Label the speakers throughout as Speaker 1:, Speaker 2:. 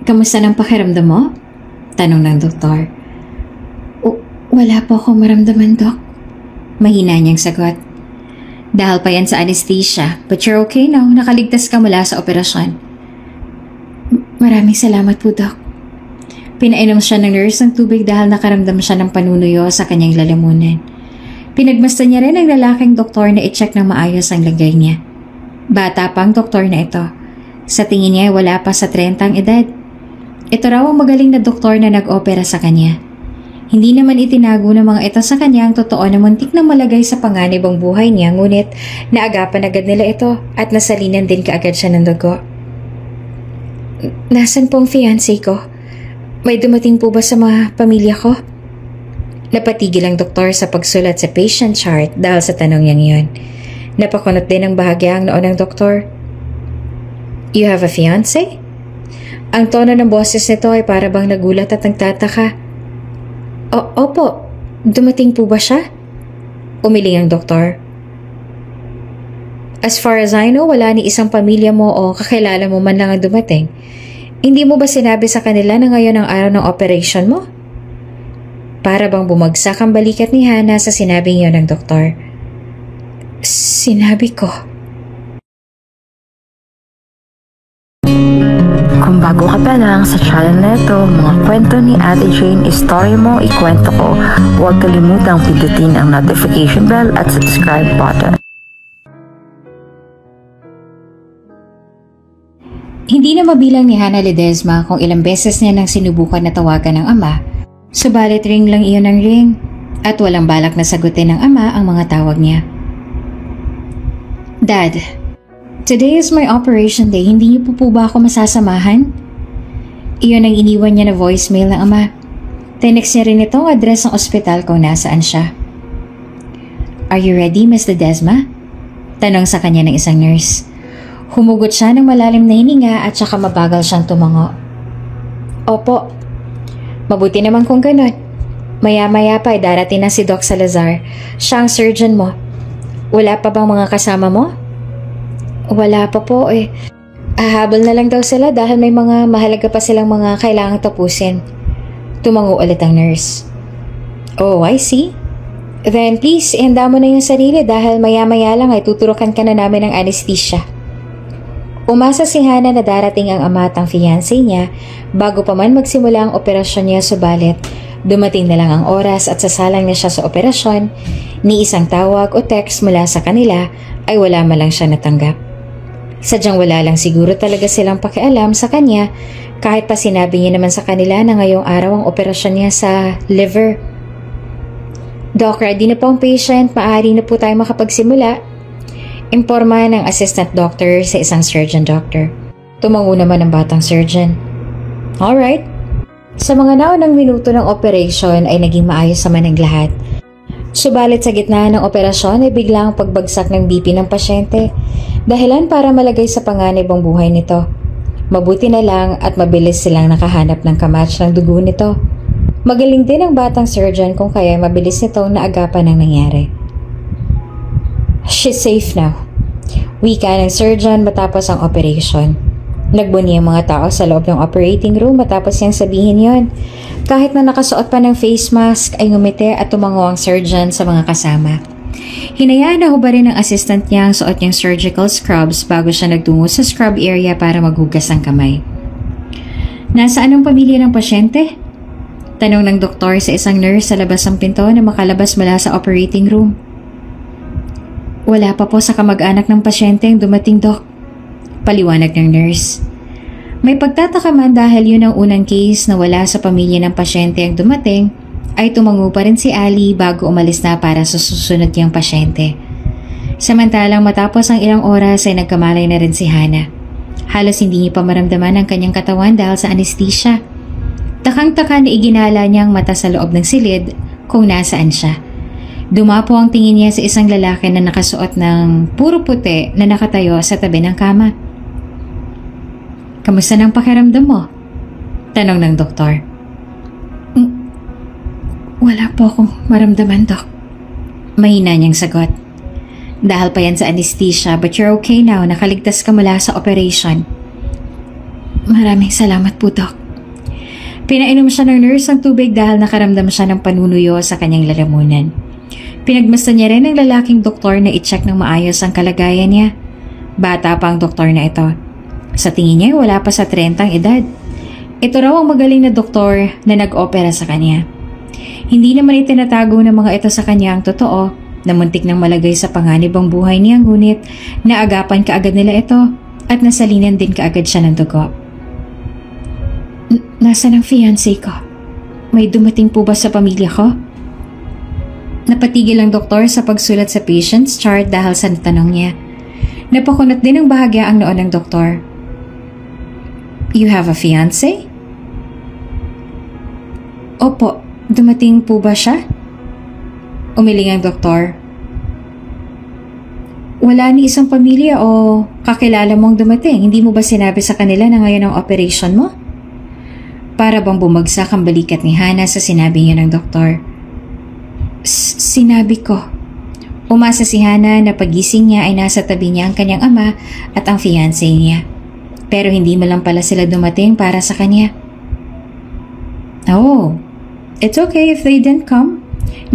Speaker 1: Kamusta ng pakiramdam mo? Tanong ng doktor. Wala po akong maramdaman, Dok. Mahina niyang sagot. Dahil pa yan sa anesthesia, but you're okay now. Nakaligtas ka mula sa operasyon. Maraming salamat po, Dok. Pinainom siya ng nurse ng tubig dahil nakaramdam siya ng panunuyo sa kanyang lalamunan. Pinagmasdan niya rin ang lalaking doktor na i-check ng maayos ang lagay niya. Bata pang doktor na ito. Sa tingin niya wala pa sa 30 ang edad. Ito raw ang magaling na doktor na nag-opera sa kanya. Hindi naman itinago ng mga ito sa kanya ang totoo na muntik na malagay sa panganib ang buhay niya, ngunit naagapan agad nila ito at nasalinan din kaagad siya ng dugo. Nasaan po ang fiancé ko? May dumating po ba sa mga pamilya ko? Napatigil ang doktor sa pagsulat sa patient chart dahil sa tanong niyang iyon. Napakunot din ang bahagya ang noo ng doktor. You have a fiancé? Ang tono ng boses nito ay para bang nagulat at nagtataka. Opo, dumating po ba siya? Umiling ang doktor. As far as I know, wala ni isang pamilya mo o kakilala mo man lang ang dumating. Hindi mo ba sinabi sa kanila na ngayon ang araw ng operation mo? Para bang bumagsak ang balikat ni Hana sa sinabing iyon ng doktor. Sinabi ko.
Speaker 2: Kung bago ka pa lang sa channel na ito, mga kwento ni Ate Jane, istorya mo, ikwento ko, huwag kalimutang pindutin ang notification bell at subscribe button.
Speaker 1: Hindi na mabilang ni Hana Ledesma kung ilang beses niya nang sinubukan na tawagan ng ama, subalit ring lang iyon ang ring at walang balak na sagutin ng ama ang mga tawag niya. Dad, today is my operation day, hindi niyo po ba ako masasamahan? Iyon ang iniwan niya na voicemail ng ama. Tinext niya rin itong address ng ospital kung nasaan siya. Are you ready, Miss Ledesma? Tanong sa kanya ng isang nurse. Humugot siya ng malalim na hininga at saka mabagal siyang tumango. Opo. Mabuti naman kung ganun. Maya-maya pa ay darating na si Doc Salazar. Siya ang surgeon mo. Wala pa bang mga kasama mo? Wala pa po eh. Hahabol na lang daw sila dahil may mga mahalaga pa silang mga kailangang tapusin. Tumango ulit ang nurse. Oh, I see. Then please, ihanda mo na yung sarili dahil maya-maya lang ay tuturukan ka na namin ng anesthesia. Umasa si Hana na darating ang ama at ang fiancé niya bago pa man magsimula ang operasyon niya, subalit dumating na lang ang oras at sasalang na siya sa operasyon, ni isang tawag o text mula sa kanila ay wala man lang siya natanggap. Sadyang wala lang siguro talaga silang pakialam sa kanya kahit pa sinabi niya naman sa kanila na ngayong araw ang operasyon niya sa liver. Doc, ready na po ang patient, maaari na po tayo makapagsimula. Imporma ng assistant doctor sa isang surgeon doctor. Tumango naman ang batang surgeon. Alright. Sa mga naunang minuto ng operation ay naging maayos naman ang lahat. Subalit sa gitna ng operasyon ay biglang pagbagsak ng BP ng pasyente, dahilan para malagay sa panganib ang buhay nito. Mabuti na lang at mabilis silang nakahanap ng kamatch ng dugo nito. Magaling din ang batang surgeon kung kaya mabilis nitong naagapan ang nangyari. She's safe now. Wika ng surgeon matapos ang operation. Nagbuni ang mga tao sa loob ng operating room matapos niyang sabihin yon. Kahit na nakasuot pa ng face mask ay ngumiti at tumango ang surgeon sa mga kasama. Hinayaan na hubarin ng assistant niya ang suot niyang surgical scrubs bago siya nagtungo sa scrub area para maghugas ng kamay. Nasaan ang pamilya ng pasyente? Tanong ng doktor sa isang nurse sa labas ng pinto na makalabas mula sa operating room. Wala pa po sa kamag-anak ng pasyente ang dumating, Doc. Paliwanag ng nurse. May pagtataka man dahil yun ang unang case na wala sa pamilya ng pasyente ang dumating, ay tumango pa rin si Ali bago umalis na para sa susunod niyang pasyente. Samantalang matapos ang ilang oras ay nagkamalay na rin si Hana. Halos hindi niya pa maramdaman ang kanyang katawan dahil sa anesthesia. Takang-taka na iginala niya ang mata sa loob ng silid kung nasaan siya. Dumapo ang tingin niya sa isang lalaki na nakasuot ng puro puti na nakatayo sa tabi ng kama. Kamusta ng pakiramdam mo? Tanong ng doktor. Wala po akong maramdaman, Doc. Mahina niyang sagot. Dahil pa yan sa anesthesia, but you're okay now, nakaligtas ka mula sa operation. Maraming salamat po, Doc. Pinainom siya ng nurse ng tubig dahil nakaramdam siya ng panunuyo sa kanyang lalamunan. Pinagmasta niya rin ng lalaking doktor na i-check ng maayos ang kalagayan niya. Bata pa ang doktor na ito. Sa tingin niya wala pa sa 30 ang edad. Ito raw ang magaling na doktor na nag-opera sa kanya. Hindi naman itinatago ng mga ito sa kanya ang totoo na muntik nang malagay sa panganib ang buhay niya, ngunit naagapan kaagad nila ito at nasalinan din kaagad siya ng dugo. Nasaan ang fiancé ko? May dumating po ba sa pamilya ko? Napatigil ang doktor sa pagsulat sa patient's chart dahil sa tanong niya. Napakunot din ang bahagya ang noon ng doktor. You have a fiancé? Opo, dumating po ba siya? Umiling ang doktor. Wala ni isang pamilya o kakilala mong dumating. Hindi mo ba sinabi sa kanila na ngayon ang operation mo? Para bang bumagsak ang balikat ni Hana sa sinabi niya ng doktor. Sinabi ko. Umasa si Hana na pagising niya ay nasa tabi niya ang kanyang ama at ang fiancé niya. Pero hindi mo lang pala sila dumating para sa kanya. Oh, it's okay if they didn't come.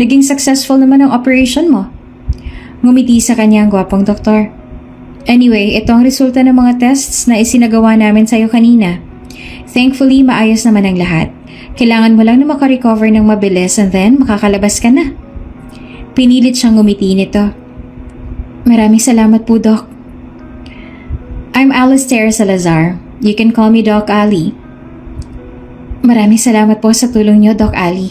Speaker 1: Naging successful naman ang operation mo. Ngumiti sa kanya ang gwapong doktor. Anyway, ito ang resulta ng mga tests na isinagawa namin sa'yo kanina. Thankfully, maayos naman ang lahat. Kailangan mo lang na makarecover ng mabilis and then makakalabas ka na. Pinilit siyang ngumiti nito. Maraming salamat po, Doc. I'm Alistair Salazar. You can call me Doc Ali. Maraming salamat po sa tulong niyo, Doc Ali.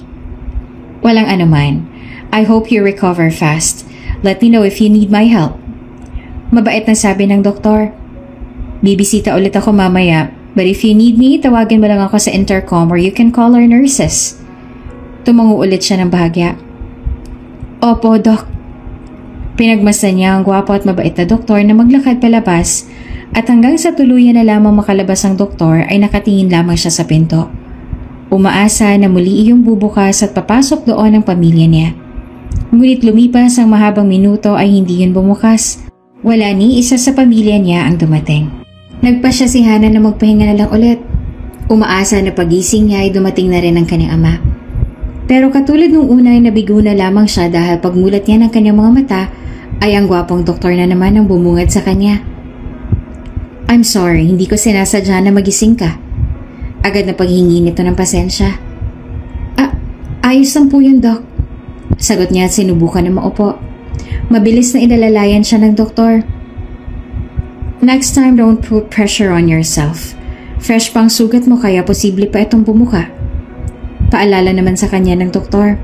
Speaker 1: Walang anuman. I hope you recover fast. Let me know if you need my help. Mabait na sabi ng doktor. Bibisita ulit ako mamaya, but if you need me, tawagin mo lang ako sa intercom or you can call our nurses. Tumango ulit siya ng bahagya. Opo, Doc. Pinagmasdan niya ang gwapo at mabait na doktor na maglakad palabas at hanggang sa tuluyan na lamang makalabas ang doktor ay nakatingin lamang siya sa pinto. Umaasa na muli iyong bubukas at papasok doon ang pamilya niya. Ngunit lumipas ang mahabang minuto ay hindi yun bumukas. Wala ni isa sa pamilya niya ang dumating. Nagpasya si Hana na magpahinga na lang ulit. Umaasa na pagising niya ay dumating na rin ang kanyang ama. Pero katulad nung una ay nabigo na lamang siya dahil pagmulat niya ng kanyang mga mata ay ang gwapong doktor na naman ang bumungad sa kanya. I'm sorry, hindi ko sinasadya na magising ka. Agad na paghingi nito ng pasensya. Ayos lang po yun, Doc. Sagot niya at sinubukan na maupo. Mabilis na inalalayan siya ng doktor. Next time, don't put pressure on yourself. Fresh pang sugat mo kaya posible pa itong bumuka. Paalala naman sa kanya ng doktor.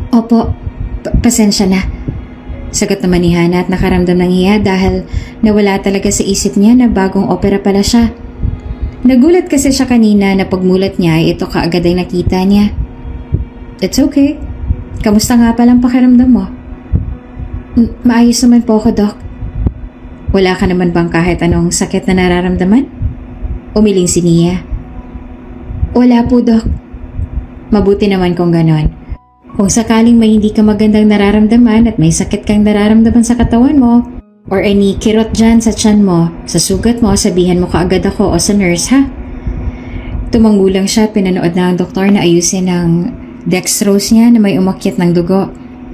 Speaker 1: Opo, pasensya na. Sagot naman ni Hana at nakaramdam ng hiya dahil nawala talaga sa isip niya na bagong opera pala siya. Nagulat kasi siya kanina na pagmulat niya ay ito kaagad ay nakita niya. It's okay. Kamusta nga palang pakiramdam mo? Maayos naman po ako, Doc. Wala ka naman bang kahit anong sakit na nararamdaman? Umiling si Nia. Wala po, Doc. Mabuti naman kung ganon. Kung sakaling may hindi ka magandang nararamdaman at may sakit kang nararamdaman sa katawan mo, or any kirot dyan sa tiyan mo, sa sugat mo, sabihan mo kaagad ako o sa nurse, ha? Tumango lang siya, pinanood na ang doktor na ayusin ang dextrose niya na may umakyat ng dugo.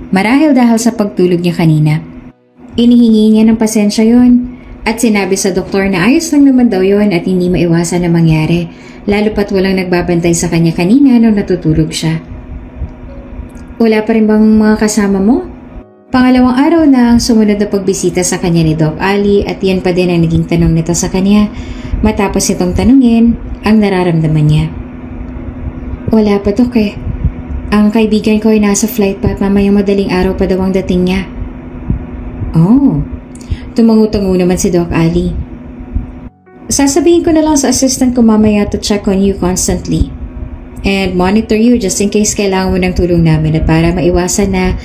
Speaker 1: Marahil dahil sa pagtulog niya kanina. Inihingi niya ng pasensya yon at sinabi sa doktor na ayos lang naman daw yon at hindi maiwasan na mangyari, lalo pat walang nagbabantay sa kanya kanina nung natutulog siya. Wala pa rin bang mga kasama mo? Pangalawang araw na ang sumunod na pagbisita sa kanya ni Doc Ali at yan pa din ang naging tanong nito sa kanya matapos itong tanungin ang nararamdaman niya. Wala pa, Doc eh. Ang kaibigan ko ay nasa flight pa at mamayang madaling araw pa daw ang dating niya. Oh, tumango-tango naman si Doc Ali. Sasabihin ko na lang sa assistant ko mamaya to check on you constantly and monitor you just in case kailangan mo ng tulong namin at para maiwasan na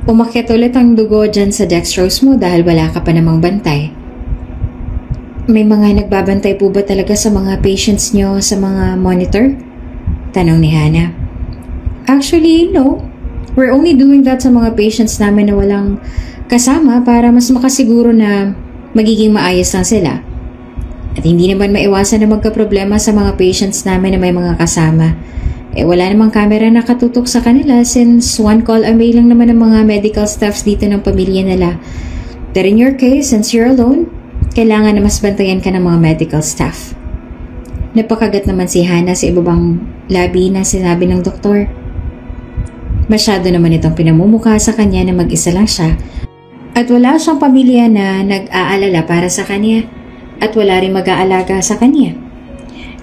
Speaker 1: umakyat ulit ang dugo dyan sa dextrose mo dahil wala ka pa namang bantay. May mga nagbabantay po ba talaga sa mga patients nyo sa mga monitor? Tanong ni Hana. Actually, no. We're only doing that sa mga patients namin na walang kasama para mas makasiguro na magiging maayos lang sila. At hindi naman maiwasan na magkaproblema sa mga patients namin na may mga kasama. Wala namang camera na katutok sa kanila since one call away lang naman ng mga medical staffs dito ng pamilya nila. But in your case, since you're alone, kailangan na mas bantayan ka ng mga medical staff. Napakagat naman si Hannah sa ibabang labi na sinabi ng doktor. Masyado naman itong pinamumukha sa kanya na mag-isa lang siya at wala siyang pamilya na nag-aalala para sa kanya at wala rin mag-aalaga sa kanya.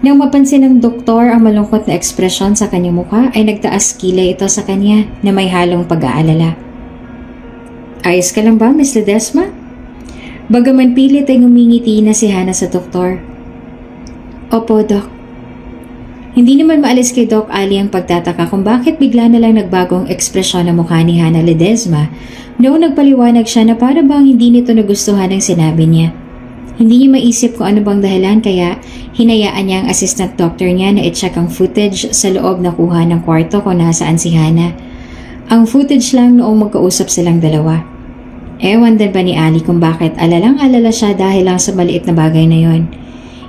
Speaker 1: Nang mapansin ng doktor ang malungkot na ekspresyon sa kanyang mukha ay nagtaas kilay ito sa kanya na may halong pag-aalala. Ayos ka lang ba, Miss Ledesma? Bagaman pilit ay ngumingiti na si Hannah sa doktor. Opo, Doc. Hindi naman maalis kay Doc Ali ang pagtataka kung bakit bigla na lang nagbagong ekspresyon ng mukha ni Hannah Ledesma noong nagpaliwanag siya na para bang hindi nito nagustuhan ang sinabi niya. Hindi niya maisip kung ano bang dahilan kaya hinayaan niya ang assistant doctor niya na i-check ang footage sa loob na kuha ng kwarto kung nasaan si Hannah. Ang footage lang noong magkausap silang dalawa. Ewan din ba ni Ali kung bakit alalang-alala siya dahil lang sa maliit na bagay na yon.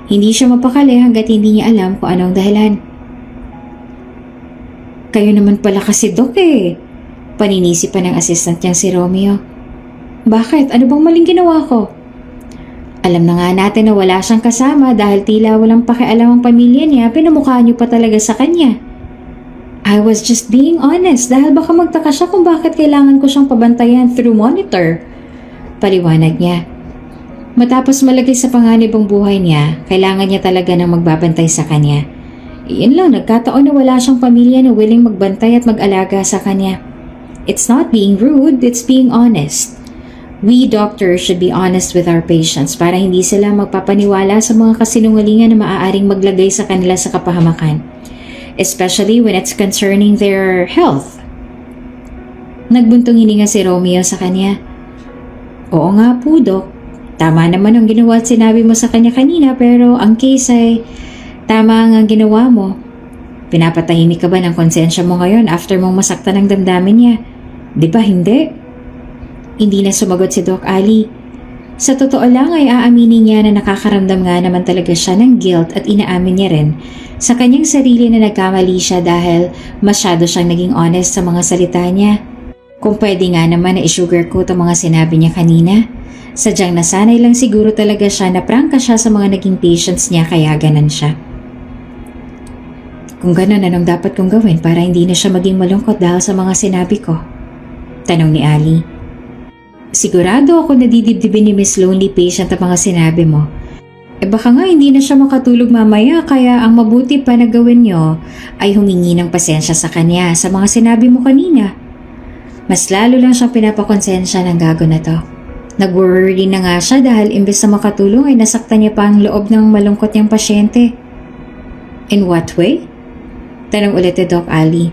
Speaker 1: Hindi siya mapakali hanggat hindi niya alam kung anong dahilan. Kayo naman pala kasi, Doc Paninisi pa ng assistant niyang si Romeo. Bakit? Ano bang maling ginawa ko? Alam na nga natin na wala siyang kasama dahil tila walang pakialam ang pamilya niya, pinamukha niyo pa talaga sa kanya. I was just being honest dahil baka magtaka siya kung bakit kailangan ko siyang pabantayan through monitor. Paliwanag niya. Matapos malagay sa panganib ang buhay niya, kailangan niya talaga ng magbabantay sa kanya. Iyon lang, nagkataon na wala siyang pamilya na willing magbantay at mag-alaga sa kanya. It's not being rude, it's being honest. We doctors should be honest with our patients para hindi sila magpapaniwala sa mga kasinungalingan na maaaring maglagay sa kanila sa kapahamakan, especially when it's concerning their health. Nagbuntong hininga si Romeo sa kanya. Oo nga po, Doc. Tama naman ang ginawa at sinabi mo sa kanya kanina pero ang case ay tama ang ginawa mo. Pinapatahimik ka ba ng konsensya mo ngayon after mong masaktan ang damdamin niya? Di ba hindi? Hindi na sumagot si Doc Ali. Sa totoo lang ay aaminin niya na nakakaramdam nga naman talaga siya ng guilt at inaamin niya rin sa kanyang sarili na nagkamali siya dahil masyado siyang naging honest sa mga salita niya. Kung pwede nga naman na i-sugarcoat ang mga sinabi niya kanina, sadyang nasanay lang siguro talaga siya na prangka siya sa mga naging patients niya kaya ganan siya. Kung ganon, anong dapat kong gawin para hindi na siya maging malungkot dahil sa mga sinabi ko? Tanong ni Ali. Sigurado ako na didibdibin ni Miss Lonely patient ang mga sinabi mo. Baka nga hindi na siya makatulog mamaya kaya ang mabuti pa na gawin niyo ay humingi ng pasensya sa kanya sa mga sinabi mo kanina. Mas lalo lang siyang pinapakonsensya ng gago na to. Nag-worry na nga siya dahil imbes na makatulong ay nasaktan niya pa ang loob ng malungkot niyang pasyente. In what way? Tanong ulit ni Doc Ali.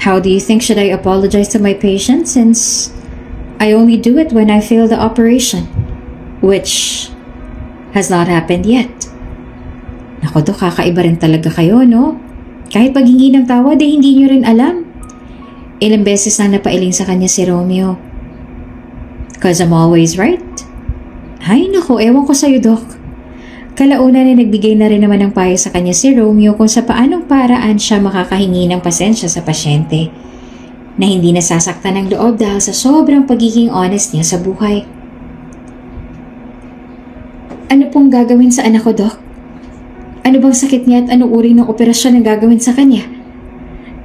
Speaker 1: How do you think should I apologize to my patient since I only do it when I fail the operation, which has not happened yet? Naku, Doc, kakaiba rin talaga kayo, no? Kahit paghingi ng tawad, hindi niyo rin alam. Ilang beses na napailing sa kanya si Romeo. Cause I'm always right. Ay, naku, ewan ko sa'yo, Doc. Kalaunan na nagbigay na rin naman ng payo sa kanya si Romeo kung sa paanong paraan siya makakahingi ng pasensya sa pasyente na hindi nasasaktan ng loob dahil sa sobrang pagiging honest niya sa buhay. Ano pong gagawin sa anak ko, Doc? Ano bang sakit niya at anong uri ng operasyon ang gagawin sa kanya?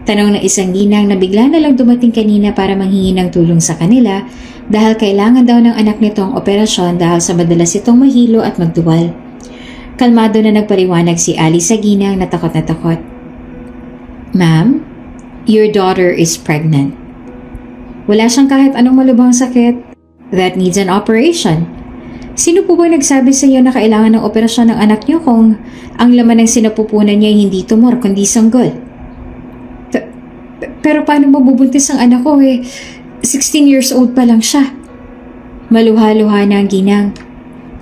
Speaker 1: Tanong ng isang ginang na bigla na lang dumating kanina para manghingi ng tulong sa kanila dahil kailangan daw ng anak nito ang operasyon dahil sa madalas itong mahilo at magduwal. Kalmado na nagpaliwanag si Ali sa ginang na takot na takot. Ma'am, your daughter is pregnant. Wala siyang kahit anong malubhang sakit that needs an operation. Sino po ba nagsabi sa iyo na kailangan ng operasyon ng anak niyo kung ang laman ng sinapupunan niya ay hindi tumor kundi sanggol? Pero paano mabubuntis ang anak ko 16 years old pa lang siya. Maluha-luha na ang ginang.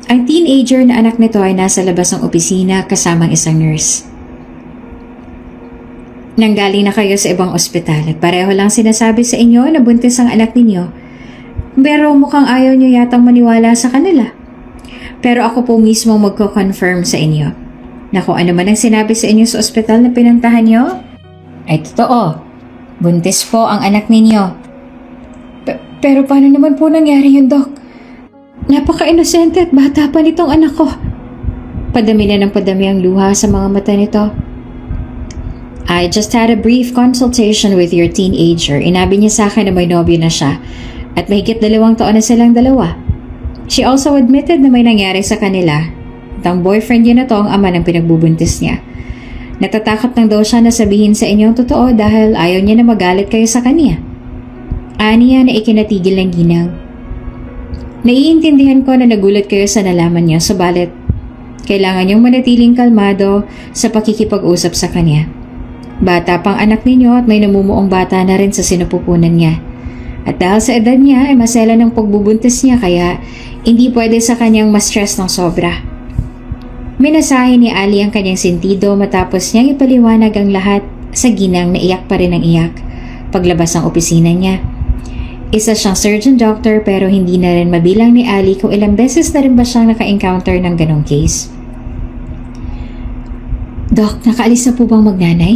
Speaker 1: Ang teenager na anak nito ay nasa labas ng opisina kasamang isang nurse. Nanggaling na kayo sa ibang ospital at pareho lang sinasabi sa inyo na buntis ang anak ninyo. Pero mukhang ayaw niyo yatang maniwala sa kanila. Pero ako po mismo magko-confirm sa inyo na kung ano man ang sinabi sa inyo sa ospital na pinuntahan nyo, ay totoo. Buntis po ang anak ninyo. Pero paano naman po nangyari yun, Doc? Napaka-inosente at bata pa nitong anak ko. Padami na ng padami ang luha sa mga mata nito. I just had a brief consultation with your teenager. Inabi niya sa akin na may nobyo na siya at mahigit 2 taon na silang dalawa. She also admitted na may nangyari sa kanila at ang boyfriend niya na to ang ama ng pinagbubuntis niya. Natatakot lang daw siya na sabihin sa inyo ang totoo dahil ayaw niya na magalit kayo sa kanya. Aniya na ikinatigil ng ginang. Naiintindihan ko na nagulat kayo sa nalaman niya, subalit kailangan niyong manatiling kalmado sa pakikipag-usap sa kanya. Bata pang anak ninyo at may namumuong bata na rin sa sinupupunan niya. At dahil sa edad niya ay masela ng pagbubuntis niya kaya hindi pwede sa kanyang ma-stress ng sobra. Minasahe ni Ali ang kanyang sentido matapos niyang ipaliwanag ang lahat sa ginang na iyak pa rin ang iyak paglabas ng opisina niya. Isa siyang surgeon doctor pero hindi na rin mabilang ni Ali kung ilang beses na rin ba siyang naka-encounter ng ganong case. Doc, nakaalis na po bang magnanay?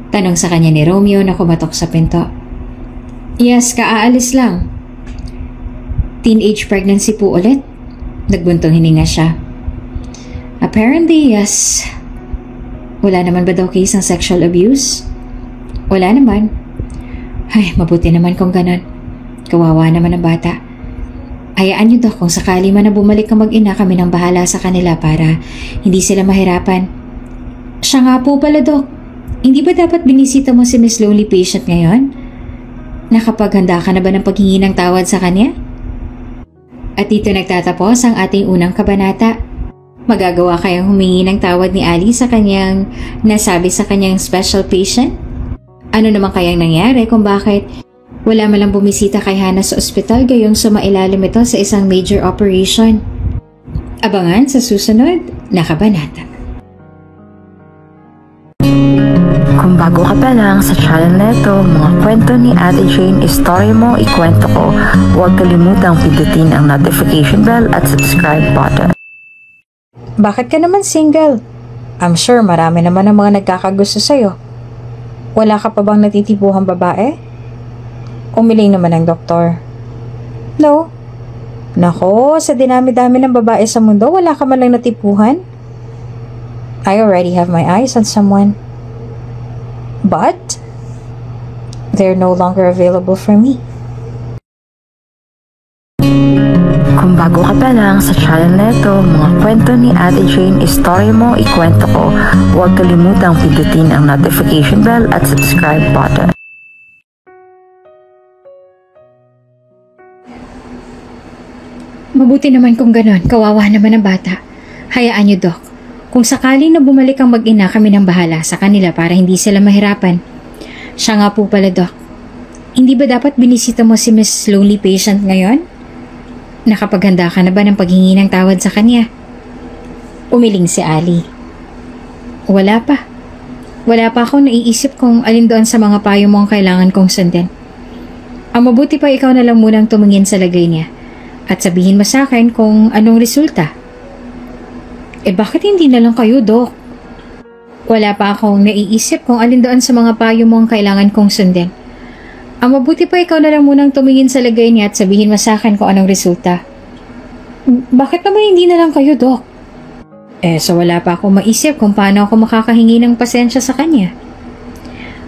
Speaker 1: Tanong sa kanya ni Romeo na kumatok sa pinto. Yes, kaaalis lang. Teenage pregnancy po ulit? Nagbuntong hininga siya. Apparently, yes. Wala naman ba daw case ng sexual abuse? Wala naman. Ay, mabuti naman kung ganon. Kawawa naman ang bata. Hayaan niyo daw kung sakali man na bumalik ang mag-ina kami nang bahala sa kanila para hindi sila mahirapan. Siya nga po pala, Doc. Hindi ba dapat binisita mo si Miss Lonely Patient ngayon? Nakapaghanda ka na ba ng paghingi ng tawad sa kanya? At dito nagtatapos ang ating unang kabanata. Magagawa kayang humingi ng tawad ni Ali sa kanyang nasabi sa kanyang special patient? Ano naman kayang nangyari kung bakit wala malang bumisita kay Hannah sa ospital gayong sumailalim ito sa isang major operation? Abangan sa susunod na kabanata.
Speaker 2: Kung bago ka pa lang sa channel na ito, mga kwento ni Ate Jane, Story Mo, Ikwento Ko, huwag kalimutang pindutin ang notification bell at subscribe button.
Speaker 1: Bakit ka naman single? I'm sure marami naman ang mga nagkakagusto sa'yo. Wala ka pa bang natitipuhang babae? Umiling naman ang doktor. No. Nako, sa dinami-dami ng babae sa mundo, wala ka man lang natipuhan? I already have my eyes on someone. But they're no longer available for me.
Speaker 2: Kung bago ka pa lang sa channel na ito, mga kwento ni Ate Jane, Story Mo, Ikwento Ko, huwag kalimutang pindutin ang notification bell at subscribe button.
Speaker 1: Mabuti naman kung ganon, kawawa naman ang bata. Hayaan niyo, Doc. Kung sakali na bumalik ang mag-ina kami ng bahala sa kanila para hindi sila mahirapan. Siya nga po pala, Doc. Hindi ba dapat binisita mo si Miss Lonely Patient ngayon? Nakapaghanda ka na ba ng paghingi ng tawad sa kanya? Umiling si Ali. Wala pa. Wala pa akong naiisip kung alin doon sa mga payo mo ang kailangan kong sundin. Ang mabuti pa ikaw na lang munang tumingin sa lagay niya at sabihin mo sa akin kung anong resulta. Bakit hindi na lang kayo, Doc? Wala pa akong naiisip kung alin doon sa mga payo mo ang kailangan kong sundin. Ang mabuti pa ikaw na lang munang tumingin sa lagay niya at sabihin mo sa akin kung anong resulta. Bakit naman hindi na lang kayo, Doc? So wala pa akong maisip kung paano ako makakahingi ng pasensya sa kanya.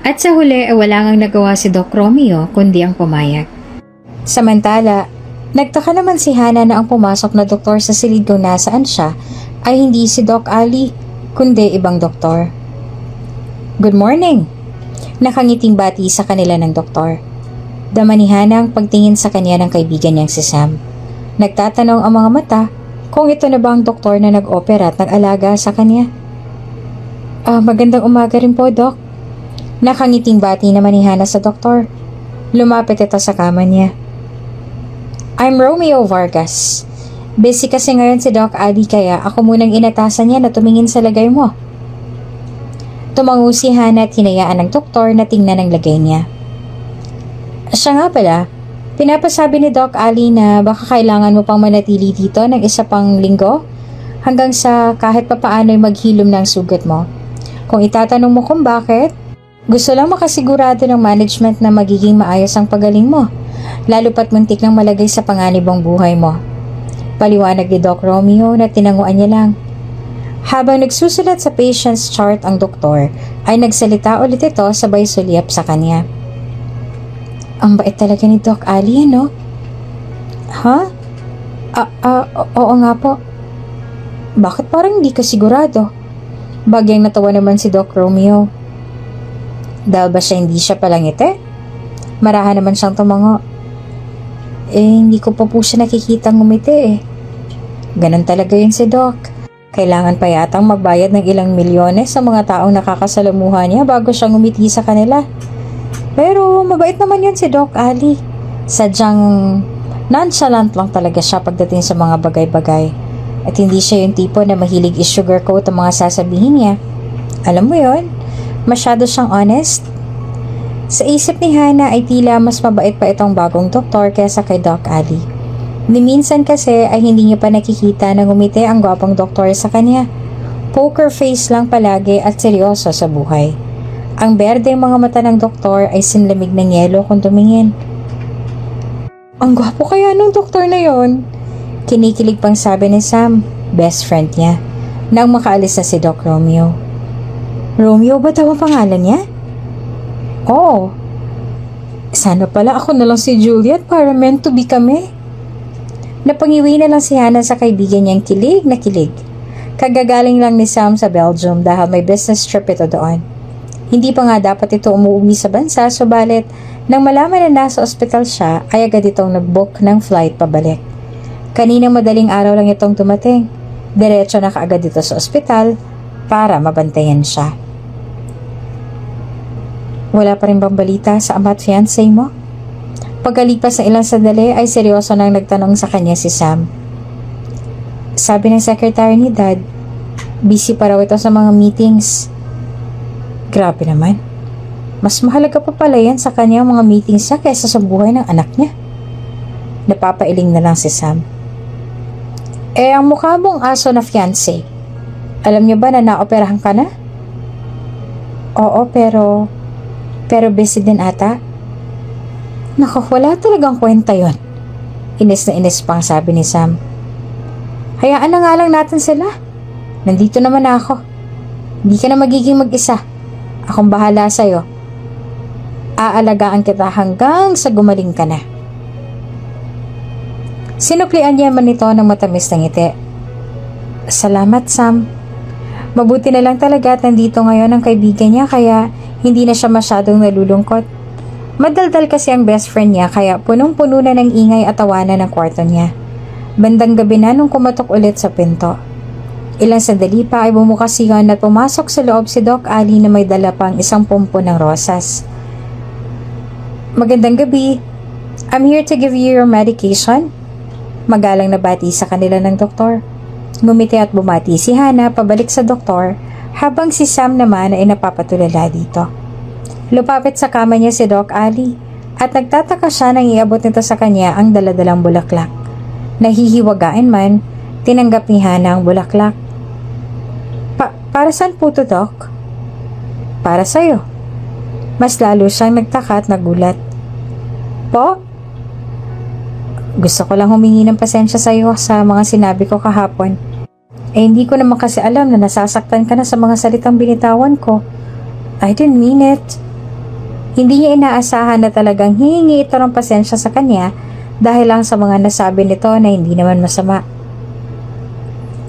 Speaker 1: At sa huli, wala ngang nagawa si Doc Romeo kundi ang pumayag. Samantala, nagtaka naman si Hannah na ang pumasok na doktor sa silid kung nasaan siya ay hindi si Doc Ali, kundi ibang doktor. Good morning! Nakangiting bati sa kanila ng doktor. Dama ni Hannah ang pagtingin sa kanya ng kaibigan niyang si Sam. Nagtatanong ang mga mata kung ito na ba ang doktor na nag-opera at nag-alaga sa kanya. Magandang umaga rin po, Doc. Nakangiting bati naman ni Hannah sa doktor. Lumapit ito sa kama niya. I'm Romeo Vargas. Busy kasi ngayon si Doc Ali kaya ako munang inatasan niya na tumingin sa lagay mo. Tumango si Hannah at hinayaan ng doktor na tingnan ang lagay niya. Siya nga pala, Pinapasabi ni Doc Ali na baka kailangan mo pang manatili dito ng isa pang linggo hanggang sa kahit papaano'y maghilom ng sugat mo. Kung itatanong mo kung bakit, gusto lang makasigurado ng management na magiging maayos ang pagaling mo, lalo pat muntik nang malagay sa panganib ang buhay mo. Paliwanag ni Doc Romeo na tinanguan niya lang. Habang nagsusulat sa patient's chart ang doktor, ay nagsalita ulit ito sabay sulyap sa kanya. Ang bait talaga ni Doc Ali, no? Ha? Oo nga po. Bakit parang hindi ka sigurado? Bagyang natawa naman si Doc Romeo. Dahil ba hindi siya palangiti? Marahan naman siyang tumango. Hindi ko pa po siya nakikita ngumiti eh. Ganon talaga yun si Doc. Kailangan pa yatang magbayad ng ilang milyones sa mga taong nakakasalamuha niya bago siya ngumiti sa kanila. Pero mabait naman yun si Doc Ali. Sadyang nonchalant lang talaga siya pagdating sa mga bagay-bagay. At hindi siya yung tipo na mahilig i-sugarcoat ang mga sasabihin niya. Alam mo yun, masyado siyang honest. Sa isip ni Hana ay tila mas mabait pa itong bagong doktor kaysa kay Doc Ali. Ni minsan kasi ay hindi niya pa nakikita na ngumiti ang gwapong doktor sa kanya. Poker face lang palagi at seryoso sa buhay. Ang berdeng mga mata ng doktor ay sinlamig ng yelo kung tumingin. Ang gwapo kaya nung doktor na yon? Kinikilig pang sabi ni Sam, best friend niya, nang makaalis na si Doc Romeo. Romeo ba daw ang pangalan niya? Oo. Sana pala ako na lang si Juliet para meant to be kami. Napangiwi na lang si Hana sa kaibigan niyang kilig na kilig. Kagagaling lang ni Sam sa Belgium dahil may business trip ito doon. Hindi pa nga dapat ito umuwi sa bansa, subalit nang malaman na nasa ospital siya ay agad itong nag-book ng flight pabalik. Kaninang madaling araw lang itong dumating. Diretso na kaagad dito sa ospital para mabantayan siya. Wala pa rin bang balita sa ama at fiancé mo? Pagkalipas ng ilang sandali ay seryoso nang nagtanong sa kanya si Sam. Sabi ng secretary ni Dad, busy pa raw ito sa mga meetings. Grabe naman. Mas mahalaga pa pala yan sa kanya mga meetings niya kaysa sa buhay ng anak niya. Napapailing na lang si Sam. Ang mukha mong aso na fiancé, alam niyo ba na naoperahan ka na? Oo, pero busy din ata. Naku, wala talagang kwenta yon. Inis na inis pang sabi ni Sam. Hayaan na nga lang natin sila. Nandito naman ako. Hindi ka na magiging mag-isa. Akong bahala sa'yo. Aalagaan kita hanggang sa gumaling ka na. Sinuklian niya man ito ng matamis na ngiti. Salamat, Sam. Mabuti na lang talaga at nandito ngayon ang kaibigan niya kaya hindi na siya masyadong nalulungkot. Madaldal kasi ang best friend niya kaya punong-puno na ng ingay at tawanan ng kwarto niya. Bandang gabi na nung kumatok ulit sa pinto. Ilang sandali pa ay bumukas iyon at pumasok sa loob si Doc Ali na may dala pang isang pumpo ng rosas. Magandang gabi. I'm here to give you your medication. Magalang na bati sa kanila ng doktor. Ngumiti at bumati si Hana pabalik sa doktor habang si Sam naman ay napapatulala dito. Lupapit sa kama niya si Doc Ali at nagtataka siya nang iabot nito sa kanya ang daladalang bulaklak. Nahihiwagain man, tinanggap ni Hana ang bulaklak. Para saan po to, Doc? Para sa'yo. Mas lalo siyang nagtaka at nagulat. Po? Gusto ko lang humingi ng pasensya sa iyo sa mga sinabi ko kahapon. Hindi ko naman kasi alam na nasasaktan ka na sa mga salitang binitawan ko. I didn't mean it. Hindi niya inaasahan na talagang hihingi ito ng pasensya sa kanya dahil lang sa mga nasabi nito na hindi naman masama.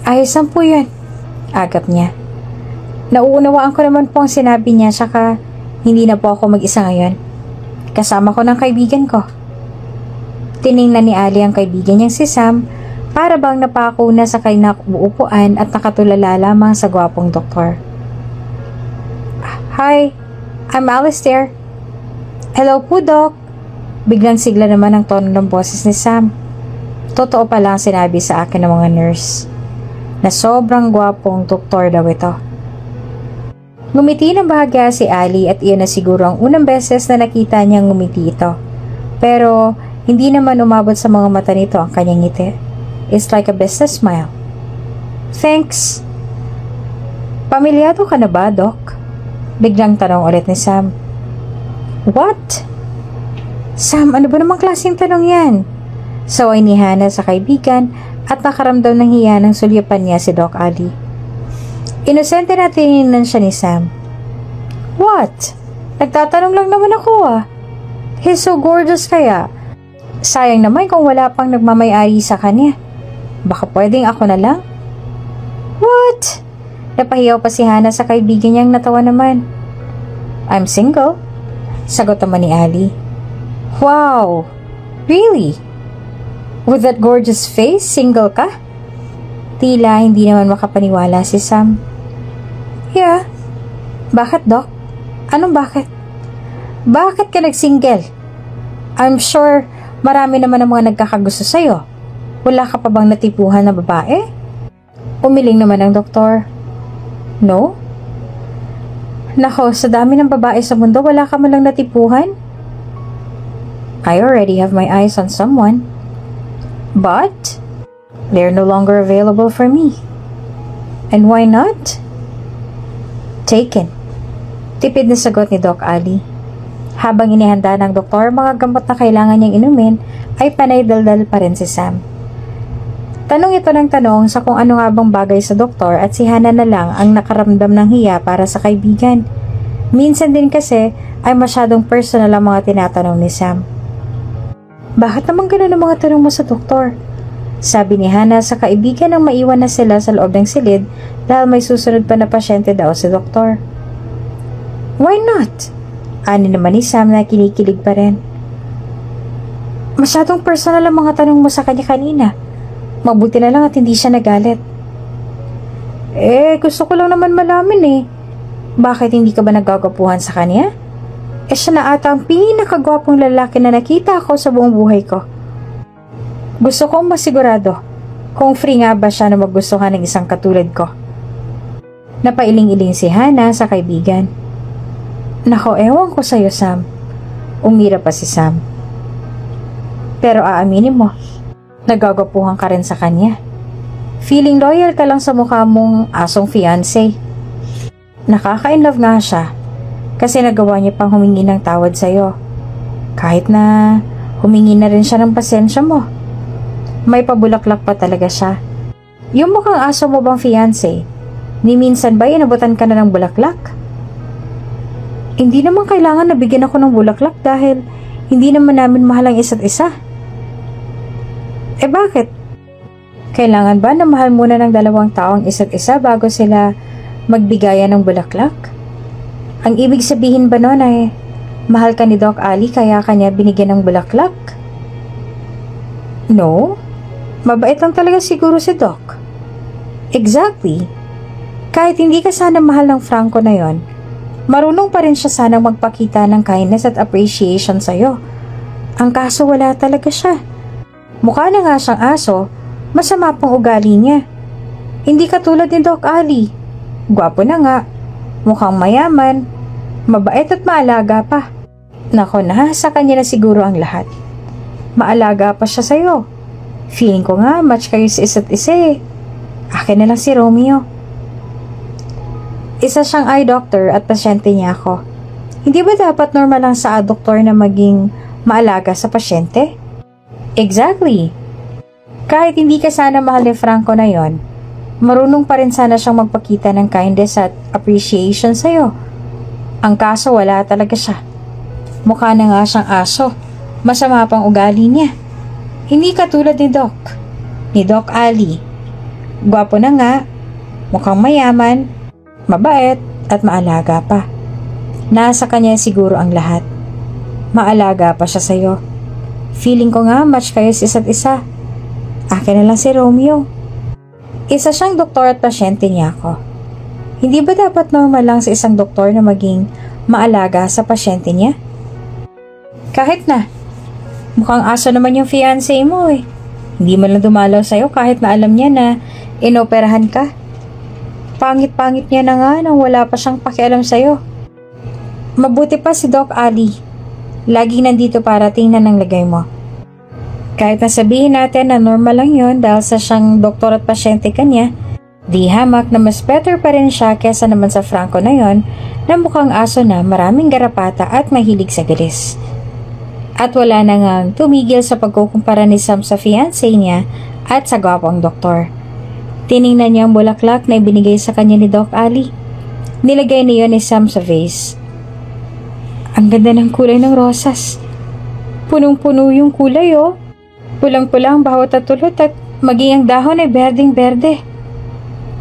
Speaker 1: Ayos lang po yan, agap niya. Nauunawaan ko naman po ang sinabi niya saka hindi na po ako mag-isa ngayon. Kasama ko ng kaibigan ko. Tiningnan ni Ali ang kaibigan niyang si Sam para bang napako na sa kanyang uupuan at nakatulala lamang sa gwapong doktor. Hi, I'm Alistair. Hello po, Doc. Biglang sigla naman ang tono ng boses ni Sam. Totoo pala ang sinabi sa akin ng mga nurse na sobrang gwapong doktor daw ito. Ngumiti ng bahagya si Ali at iyon na siguro ang unang beses na nakita niyang ngumiti ito. Pero Hindi naman umabot sa mga mata nito ang kanyang ngiti. It's like a business smile. Thanks. Pamilyado ka na ba, Doc? Biglang tanong ulit ni Sam. What? Sam, ano ba namang klaseng tanong yan? Saway ni Hannah sa kaibigan at nakaramdam ng hiya ng sulyapan niya si Doc Ali. Inosente na tininan siya ni Sam. What? Nagtatanong lang naman ako ah. He's so gorgeous kaya. Sayang naman kung wala pang nagmamayari sa kanya. Baka pwedeng ako na lang? What? Napahiyaw pa si Hannah sa kaibigan niyang natawa naman. I'm single. Sagot naman ni Ali. Wow! Really? With that gorgeous face, single ka? Tila hindi naman makapaniwala si Sam. Yeah. Bakit, Doc? Anong bakit? Bakit ka nag-single? I'm sure marami naman ang mga nagkakagusto sa'yo. Wala ka pa bang natipuhan na babae? Umiling naman ang doktor. No? Nako, sa dami ng babae sa mundo, wala ka man lang natipuhan? I already have my eyes on someone. But they're no longer available for me. And why not? Taken. Tipid na sagot ni Doc Ali. Habang inihanda ng doktor mga gamot na kailangan niyang inumin, ay panay daldal pa rin si Sam. Tanong ito ng tanong sa kung ano nga bang bagay sa doktor at si Hannah na lang ang nakaramdam ng hiya para sa kaibigan. Minsan din kasi ay masyadong personal ang mga tinatanong ni Sam. Bakit naman ganun ang mga tanong mo sa doktor? Sabi ni Hannah sa kaibigan nang maiwan na sila sa loob ng silid dahil may susunod pa na pasyente daw si doktor. Why not? Ani naman ni Sam na kinikilig pa rin. Masyadong personal ang mga tanong mo sa kanya kanina. Mabuti na lang at hindi siya nagalit. Gusto ko lang naman malaman eh. Bakit hindi ka ba nagagapuhan sa kanya? Siya na ata ang pinakagwapong lalaki na nakita ako sa buong buhay ko. Gusto kong masigurado kung free nga ba siya na magustuhan ng isang katulad ko. Napailing-iling si Hannah sa kaibigan. Nako, ewan ko sa'yo, Sam. Umira pa si Sam. Pero aaminin mo, nagagapuhan ka rin sa kanya. Feeling loyal ka lang sa mukha mong asong fiancé. Nakaka-inlove nga siya kasi nagawa niya pang humingi ng tawad sa'yo. Kahit na humingi na rin siya ng pasensya mo. May pabulaklak pa talaga siya. Yung mukhang aso mo bang fiancé, ni minsan ba inabutan ka na ng bulaklak? Hindi naman kailangan na bigyan ako ng bulaklak dahil hindi naman namin mahal ang isa't isa. Bakit? Kailangan ba na mahal muna ng dalawang taong isa't isa bago sila magbigayan ng bulaklak? Ang ibig sabihin ba nun ay mahal ka ni Doc Ali kaya kanya binigyan ng bulaklak? No? Mabait lang talaga siguro si Doc. Exactly. Kahit hindi ka sana mahal ng Franco na yon, marunong pa rin siya sanang magpakita ng kindness at appreciation sa'yo. Ang kaso wala talaga siya. Mukha na nga siyang aso, masama pang ugali niya. Hindi katulad ni Doc Ali. Gwapo na nga, mukhang mayaman, mabait at maalaga pa. Nako na, sa kanya na siguro ang lahat. Maalaga pa siya sa'yo. Feeling ko nga, match kayo sa isa't isa eh. Akin na lang si Romeo. Isa siyang eye doctor at pasyente niya ako. Hindi ba dapat normal lang sa doktor na maging maalaga sa pasyente? Exactly. Kahit hindi ka sana mahal ni Franco na yon, marunong pa rin sana siyang magpakita ng kindness at appreciation sa'yo. Ang kaso wala talaga siya. Mukha na nga siyang aso. Masama pang ugali niya. Hindi katulad ni Doc Ali. Gwapo na nga, mukhang mayaman, mabait at maalaga pa. Nasa kanya siguro ang lahat. Maalaga pa siya sa'yo. Feeling ko nga match kayo sa isa't isa. Akin na lang si Romeo. Isa siyang doktor at pasyente niya ako. Hindi ba dapat normal lang sa isang doktor na maging maalaga sa pasyente niya? Kahit na, mukhang aso naman yung fiancé mo eh. Hindi man lang dumalaw sa'yo kahit na alam niya na inoperahan ka. Pangit-pangit niya na nga nang wala pa siyang pakialam sa'yo. Mabuti pa si Doc Ali. Laging nandito para tingnan ang lagay mo. Kahit na sabihin natin na normal lang yon dahil sa siyang doktor at pasyente kanya, di hamak na mas better pa rin siya kesa naman sa Franco na yon na mukhang aso na maraming garapata at mahilig sa gilis. At wala na ngang tumigil sa pagkukumpara ni Sam sa fiancé niya at sa gwapong doktor. Tiningnan niya ang bulaklak na ibinigay sa kanya ni Doc Ali. Nilagay niya ni Sam sa vase. Ang ganda ng kulay ng rosas. Punong-puno yung kulay oh. Pulang-pula ang bawat at tulot at maging ang dahon ay berdeng-berde.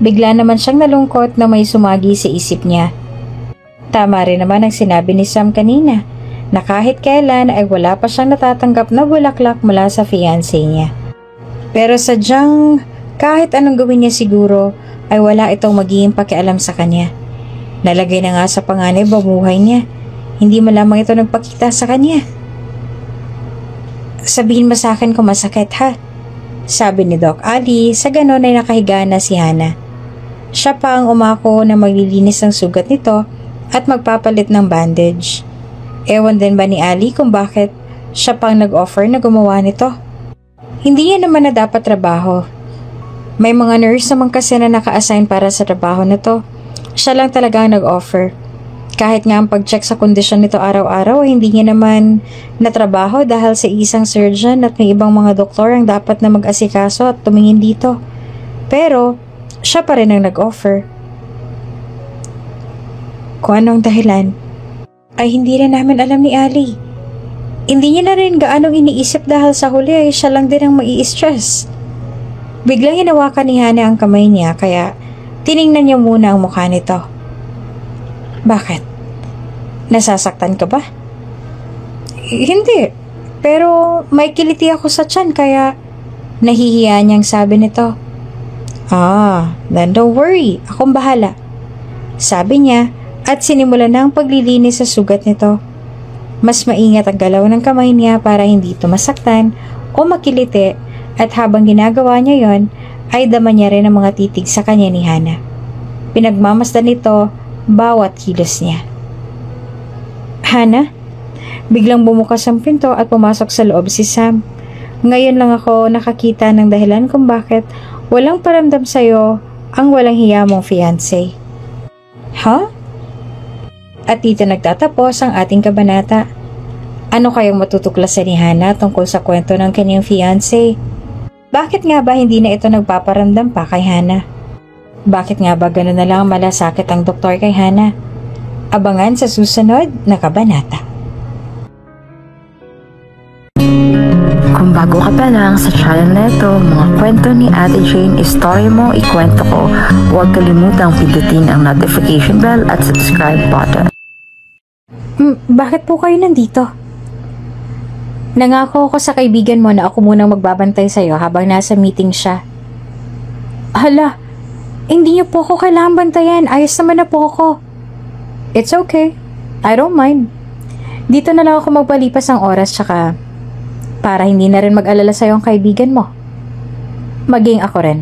Speaker 1: Bigla naman siyang nalungkot na may sumagi sa isip niya. Tama rin naman ang sinabi ni Sam kanina na kahit kailan ay wala pa siyang natatanggap na bulaklak mula sa fiancé niya. Pero sadyang kahit anong gawin niya siguro ay wala itong magiging pakialam sa kanya. Nalagay na nga sa panganib ang buhay niya. Hindi man lamang ito nagpakita sa kanya. Sabihin mo sa akin kung masakit ha, sabi ni Doc Ali. Sa ganon ay nakahiga na si Hana. Siya pa ang umako na maglilinis ng sugat nito at magpapalit ng bandage. Ewan din ba ni Ali kung bakit siya pang nag-offer na gumawa nito? Hindi niya naman na dapat trabaho. May mga nurse naman kasi na naka-assign para sa trabaho na to. Siya lang talaga ang nag-offer. Kahit nga ang pag-check sa kondisyon nito araw-araw, hindi niya naman natrabaho dahil sa isang surgeon at may ibang mga doktor ang dapat na mag-asikaso at tumingin dito. Pero, siya pa rin ang nag-offer. Kung anong dahilan, ay hindi rin namin alam ni Ali. Hindi niya na rin gaanong iniisip dahil sa huli ay siya lang din ang mai-stress. Biglang hinawakan ni Hana ang kamay niya kaya tiningnan niya muna ang mukha nito. Bakit? Nasasaktan ka ba? Hindi. Pero may kiliti ako sa tiyan kaya nahihiya niyang sabi nito. Then don't worry. Akong bahala. Sabi niya at sinimulan na ang paglilinis sa sugat nito. Mas maingat ang galaw ng kamay niya para hindi ito masaktan o makiliti at habang ginagawa niya yon ay dama niya rin ang mga titig sa kanya ni Hana. Pinagmamasdan nito bawat kilos niya. Hana, biglang bumukas ang pinto at pumasok sa loob si Sam. Ngayon lang ako nakakita ng dahilan kung bakit walang paramdam sa'yo ang walang hiya mong fiancé. At dito nagtatapos ang ating kabanata. Ano kayang matutuklasan ni Hana tungkol sa kwento ng kanyang fiancé? Bakit nga ba hindi na ito nagpaparamdam pa kay Hana? Bakit nga ba gano'n na lang malasakit ang doktor kay Hana? Abangan sa susunod na kabanata.
Speaker 2: Kung bago ka pa lang sa channel na ito, mga kwento ni Ate Jane, Story Mo, Ikwento Ko, huwag kalimutang pindutin ang notification bell at subscribe button.
Speaker 1: Bakit po kayo nandito? Nangako ako sa kaibigan mo na ako munang magbabantay sa'yo habang nasa meeting siya. Hala, hindi niyo po ako kailangan bantayan. Ayos naman na po ako. It's okay. I don't mind. Dito na lang ako magpalipas ang oras tsaka para hindi na rin mag-alala sa'yo ang kaibigan mo. Maging ako rin.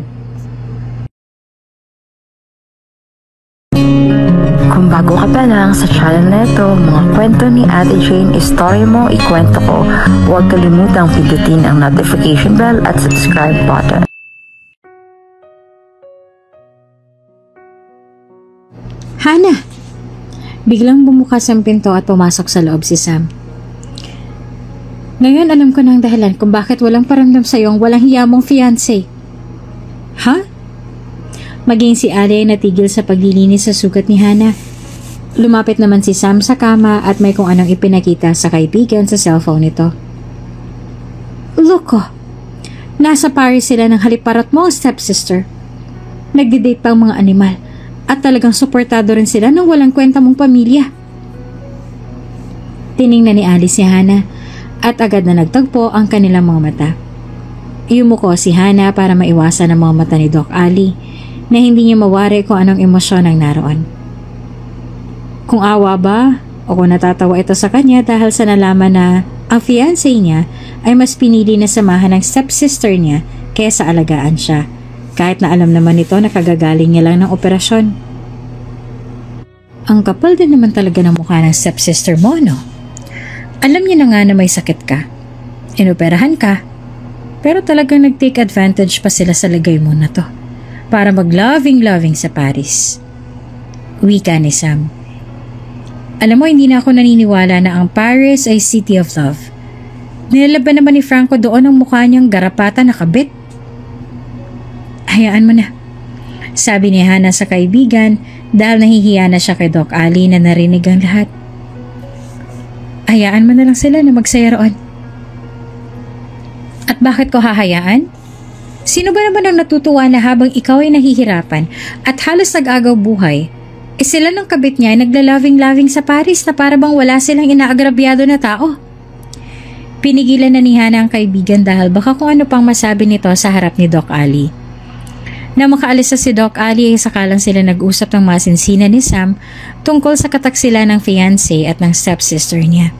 Speaker 2: Kung bago ka pa lang sa channel na ito, mga kwento ni Ate Jane, Story Mo, Ikwento Ko, huwag kalimutang pindutin ang notification bell at subscribe button.
Speaker 1: Hana! Biglang bumukas ang pinto at pumasok sa loob si Sam. Ngayon alam ko na ang dahilan kung bakit walang paramdam sa'yo ang walang hiya mong fiancé. Maging si Ali ay natigil sa paglilinis sa sugat ni Hana. Lumapit naman si Sam sa kama at may kung anong ipinakita sa kaibigan sa cellphone nito. Look ko, nasa Paris sila ng haliparot mo ang stepsister. Nagdi-date pa ang mga animal at talagang suportado rin sila ng walang kwenta mong pamilya. Tiningnan ni Ali si Hana at agad na nagtagpo ang kanilang mga mata. Yumuko si Hana para maiwasan ang mga mata ni Doc Ali na hindi niya mawari kung anong emosyon ang naroon. Kung awa ba o kung natatawa ito sa kanya dahil sa nalaman na ang fiancé niya ay mas pinili na samahan ng stepsister niya kaysa alagaan siya, kahit na alam naman nito na kagagaling niya lang ng operasyon. Ang kapal din naman talaga ng mukha ng stepsister mo, no? Alam niya na nga na may sakit ka. Inoperahan ka. Pero talagang nag-take advantage pa sila sa lagay mo na to para mag-loving-loving sa Paris. Wika ni Sam. Alam mo, hindi na ako naniniwala na ang Paris ay city of love. Nilalaban naman ni Franco doon ang mukha niyang garapata na kabit. Hayaan mo na, sabi ni Hana sa kaibigan dahil nahihiya na siya kay Doc Ali na narinig ang lahat. Hayaan mo na lang sila na magsaya roon. At bakit ko hahayaan? Sino ba naman ang natutuwa na habang ikaw ay nahihirapan at halos nag-agaw buhay, sila ng kabit niya ay naglalaving-laving sa Paris na para bang wala silang inaagrabyado na tao? Pinigilan na ni Hana ang kaibigan dahil baka kung ano pang masabi nito sa harap ni Doc Ali. Na makaalis na si Doc Ali ay sakalang sila nag-usap ng masinsinan ni Sam tungkol sa kataksila ng fiancé at ng stepsister niya.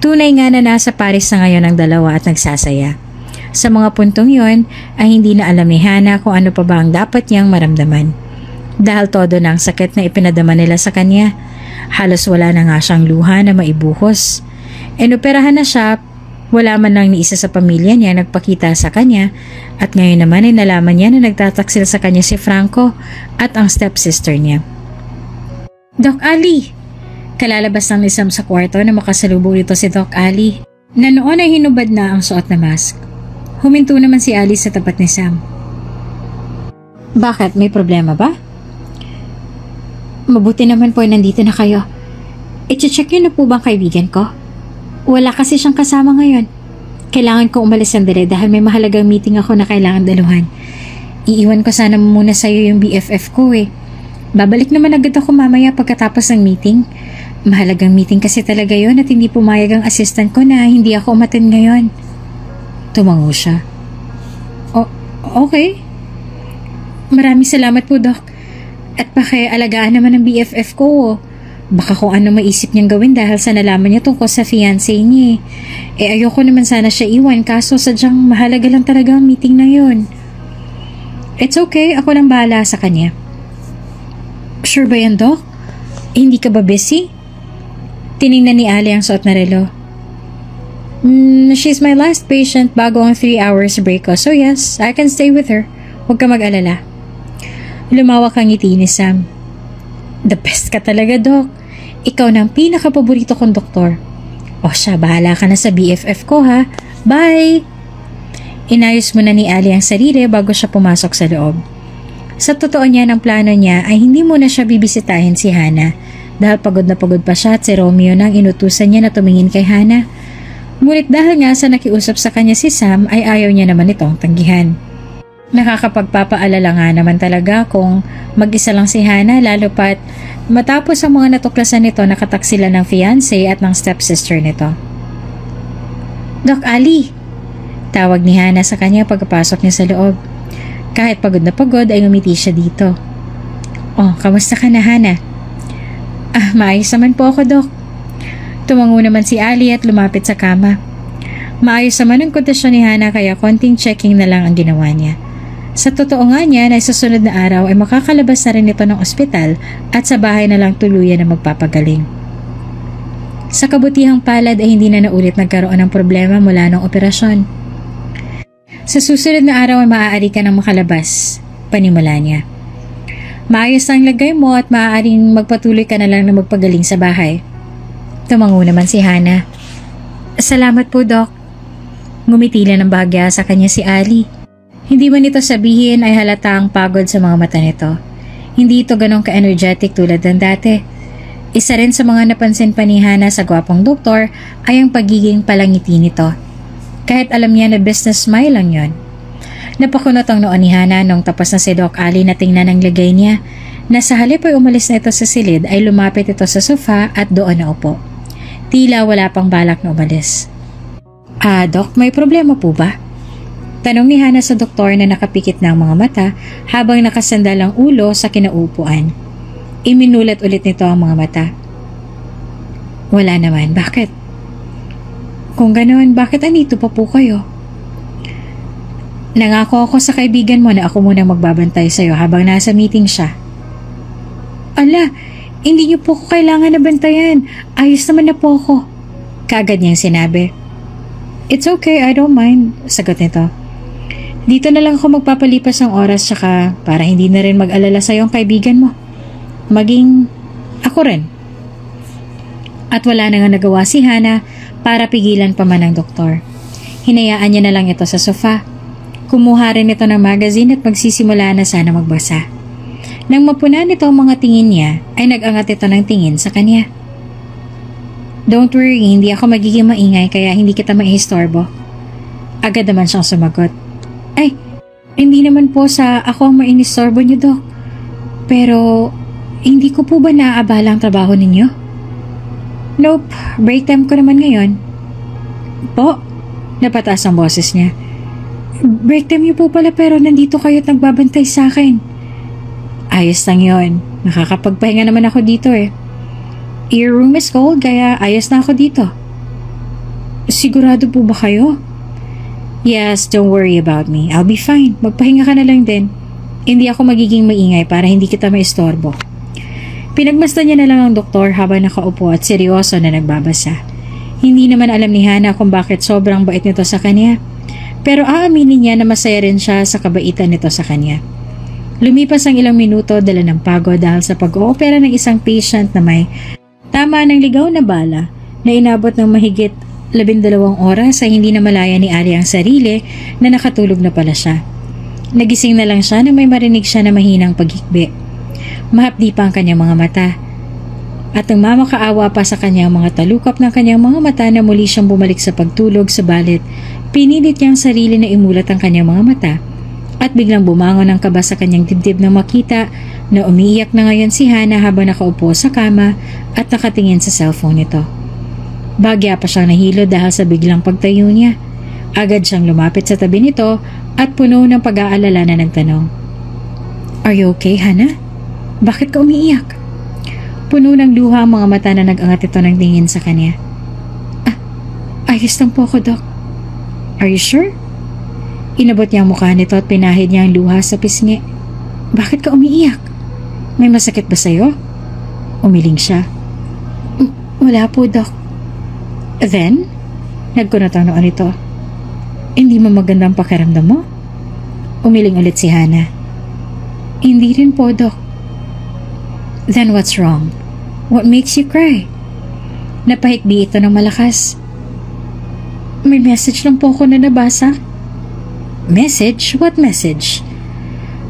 Speaker 1: Tunay nga na nasa Paris na ngayon ang dalawa at nagsasaya. Sa mga puntong yon ay hindi na alam ni Hana kung ano pa ba ang dapat niyang maramdaman. Dahil todo na ang sakit na ipinadama nila sa kanya, halos wala na nga siyang luha na maibuhos. Inoperahan na siya, wala man lang ni isa sa pamilya niya nagpakita sa kanya at ngayon naman ay nalaman niya na nagtataksil sa kanya si Franco at ang stepsister niya. Doc Ali! Kalalabas lang ni Sam sa kwarto na makasalubong ito si Doc Ali na noon ay hinubad na ang suot na mask. Huminto naman si Ali sa tapat ni Sam. Bakit? May problema ba? Mabuti naman po nandito na kayo. I-check yun na po bang kaibigan ko? Wala kasi siyang kasama ngayon. Kailangan ko umalis sandali dahil may mahalagang meeting ako na kailangan daluhan. Iiwan ko sana muna sa'yo yung BFF ko eh. Babalik naman agad ako mamaya pagkatapos ng meeting. Mahalagang meeting kasi talaga yon at hindi pumayag ang assistant ko na hindi ako umattend ngayon. Tumango siya. Okay. Maraming salamat po, Doc. At pakialagaan naman ng BFF ko. Baka kung ano maisip niyang gawin dahil sa nalaman niya tungkol sa fiancé niya. Ayoko naman sana siya iwan kaso sadyang mahalaga lang talaga ang meeting na yon. It's okay, ako lang bahala sa kanya. Sure ba yan, Doc? Hindi ka ba busy? Tiningnan ni Ali ang suot na relo. She's my last patient bago ang 3 hours break ko. So yes, I can stay with her. Huwag ka mag-alala. Lumawak ang ngiti ni Sam. The best ka talaga, Doc. Ikaw na ang pinaka-paborito kong doktor. O siya, bahala ka na sa BFF ko ha. Bye! Inayos muna ni Ali ang sarili bago siya pumasok sa loob. Sa totoo niya, ang plano niya ay hindi muna siya bibisitahin si Hana dahil pagod na pagod pa siya at si Romeo nang inutusan niya na tumingin kay Hana. Ngunit dahil nga sa nakiusap sa kanya si Sam ay ayaw niya naman itong tanggihan. Nakakapagpapaalala nga naman talaga kung mag-isa lang si Hana lalo pat matapos ang mga natuklasan nito na kataksila ng fiancé at ng stepsister nito. Doc Ali! Tawag ni Hana sa kanya pagkapasok niya sa loob. Kahit pagod na pagod ay ngumiti siya dito. Oh, kamusta ka na, Hana? Maayos naman po ako, Doc. Tumango naman si Ali at lumapit sa kama. Maayos naman ang kondisyon ni Hana kaya konting checking na lang ang ginawa niya. Sa totoo nga niya na sa susunod na araw ay makakalabas na rin ito ng ospital at sa bahay na lang tuluyan na magpapagaling. Sa kabutihang palad ay hindi na naulit nagkaroon ng problema mula ng operasyon. Sa susunod na araw ay maaari ka nang makalabas, panimula niya. Maayos ang lagay mo at maaaring magpatuloy ka na lang na magpagaling sa bahay. Tumango naman si Hana. Salamat po, Doc. Ngumiti lang ng bahagya sa kanya si Ali. Hindi man ito sabihin ay halata ang pagod sa mga mata nito. Hindi ito ganong ka-energetic tulad ng dati. Isa rin sa mga napansin pa ni Hana sa gwapong doktor ay ang pagiging palangiti nito. Kahit alam niya na business smile lang yon. Napakunot ang noon ni Hana nung tapos na si Doc Ali na tingnan ang lagay niya na sa halip ay umalis na ito sa silid ay lumapit ito sa sofa at doon na upo. Tila wala pang balak na umalis. Doc, may problema po ba? Tanong ni Hana sa doktor na nakapikit na ang mga mata habang nakasandal ang ulo sa kinaupuan. Iminulat ulit nito ang mga mata. Wala naman. Bakit? Kung ganoon, bakit andito pa po kayo? Nangako ako sa kaibigan mo na ako muna magbabantay sa'yo habang nasa meeting siya. Ala, hindi niyo po ko kailangan na bantayan. Ayos naman na po ako. Kaagad niyang sinabi. It's okay, I don't mind, sagot nito. Dito na lang ako magpapalipas ng oras tsaka para hindi na rin mag-alala sa'yo ang kaibigan mo. Maging ako rin. At wala na nga nagawa si Hana para pigilan pa man ng doktor. Hinayaan niya na lang ito sa sofa. Kumuha rin ito ng magazine at magsisimula na sana magbasa. Nang mapuna nito ang mga tingin niya, ay nag-angat ito ng tingin sa kanya. Don't worry, hindi ako magiging maingay kaya hindi kita maihistorbo. Agad naman siyang sumagot. Ay, hindi naman po sa ako ang mainistorbo niyo, Dok. Pero, hindi ko po ba naaabala ang trabaho ninyo? Nope, break time ko naman ngayon. Po? Napataas ang boses niya. Break time niyo po pala pero nandito kayo at nagbabantay sa akin. Ayos lang yon. Nakakapagpahinga naman ako dito eh. Your room is cold kaya ayos na ako dito. Sigurado po ba kayo? Yes, don't worry about me. I'll be fine. Magpahinga ka na lang din. Hindi ako magiging maingay para hindi kita maistorbo. Pinagmasdan niya na lang ang doktor habang nakaupo at seryoso na nagbabasa. Hindi naman alam ni Hana kung bakit sobrang bait nito sa kanya. Pero aaminin niya na masaya rin siya sa kabaitan nito sa kanya. Lumipas ang ilang minuto dala ng pagod dahil sa pag-oopera ng isang patient na may tama ng ligaw na bala na inabot ng mahigit 12 oras ay hindi na malaya ni Ali ang sarili na nakatulog na pala siya. Nagising na lang siya nang may marinig siya na mahinang paghikbi. Mahapdi pa ang kanyang mga mata. At nang mamakaawa pa sa kanyang mga talukap ng kanyang mga mata na muli siyang bumalik sa pagtulog sa balit, pinilit niyang sarili na imulat ang kanyang mga mata at biglang bumangon ang kaba sa kanyang dibdib nang makita na umiiyak na ngayon si Hana habang nakaupo sa kama at nakatingin sa cellphone nito. Bagya pa siyang nahilo dahil sa biglang pagtayo niya. Agad siyang lumapit sa tabi nito at puno ng pag-aalala na nagtanong. Are you okay, Hana? Bakit ka umiiyak? Puno ng luha ang mga mata na nag-angat ito ng tingin sa kanya. Ayos lang po ako, Doc. Are you sure? Inabot niya ang mukha nito at pinahid niya ang luha sa pisngi. Bakit ka umiiyak? May masakit ba sa'yo? Umiling siya. Wala po, Doc. Then, nagkunot ang noon ito. Hindi mo magandang pakiramdam mo? Umiling ulit si Hana. Hindi rin po, Doc. Then what's wrong? What makes you cry? Napahikbi ito ng malakas. May message lang po ako na nabasa. Message? What message?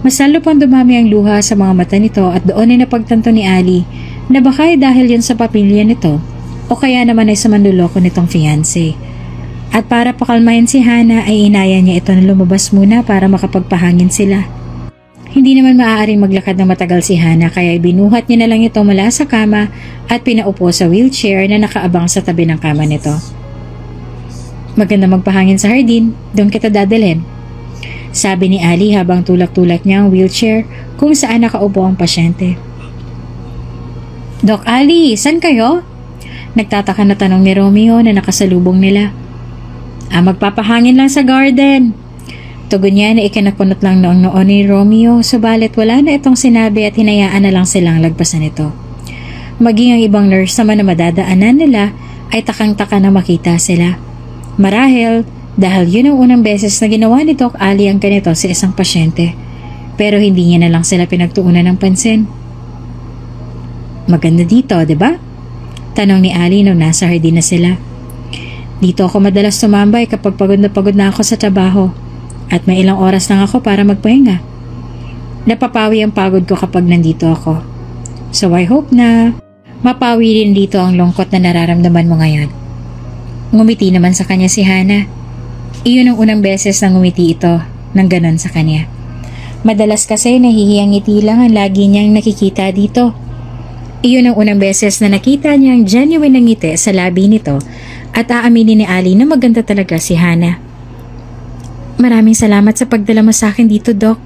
Speaker 1: Mas lalo pang dumami ang luha sa mga mata nito at doon ay napagtanto ni Ali na baka ay dahil yan sa pamilya nito o kaya naman ay sa manluloko nitong fiancé. At para pakalmahin si Hana ay inaya niya ito na lumabas muna para makapagpahangin sila. Hindi naman maaaring maglakad ng matagal si Hana kaya binuhat niya na lang ito mula sa kama at pinaupo sa wheelchair na nakaabang sa tabi ng kama nito. Maganda magpahangin sa hardin, doon kita dadalhin. Sabi ni Ali habang tulak-tulak niya ang wheelchair kung saan nakaupo ang pasyente. Doc Ali, saan kayo? Nagtataka na tanong ni Romeo na nakasalubong nila. Magpapahangin lang sa garden. Tugon niya na ikinakunot lang noon ni Romeo, subalit wala na itong sinabi at hinayaan na lang silang lagpasan ito. Maging ang ibang nurse naman na madadaanan nila ay takang-taka na makita sila. Marahil dahil yun ang unang beses na ginawa ni Doc Ali ang ganito sa isang pasyente. Pero hindi niya na lang sila pinagtuunan ng pansin. Maganda dito, di ba? Tanong ni Ali nung nasa hardin na sila. Dito ako madalas tumambay kapag pagod na ako sa trabaho at may ilang oras lang ako para magpahinga. Napapawi ang pagod ko kapag nandito ako. So I hope na mapawi rin dito ang lungkot na nararamdaman mo ngayon. Ngumiti naman sa kanya si Hana. Iyon ang unang beses na ngumiti ito ng ganon sa kanya. Madalas kasi nahihiyang ngiti lang ang lagi niyang nakikita dito. Iyon ang unang beses na nakita niyang genuine na ngiti sa labi nito at aaminin ni Ali na maganda talaga si Hana. Maraming salamat sa pagdala mo sa akin dito, Doc.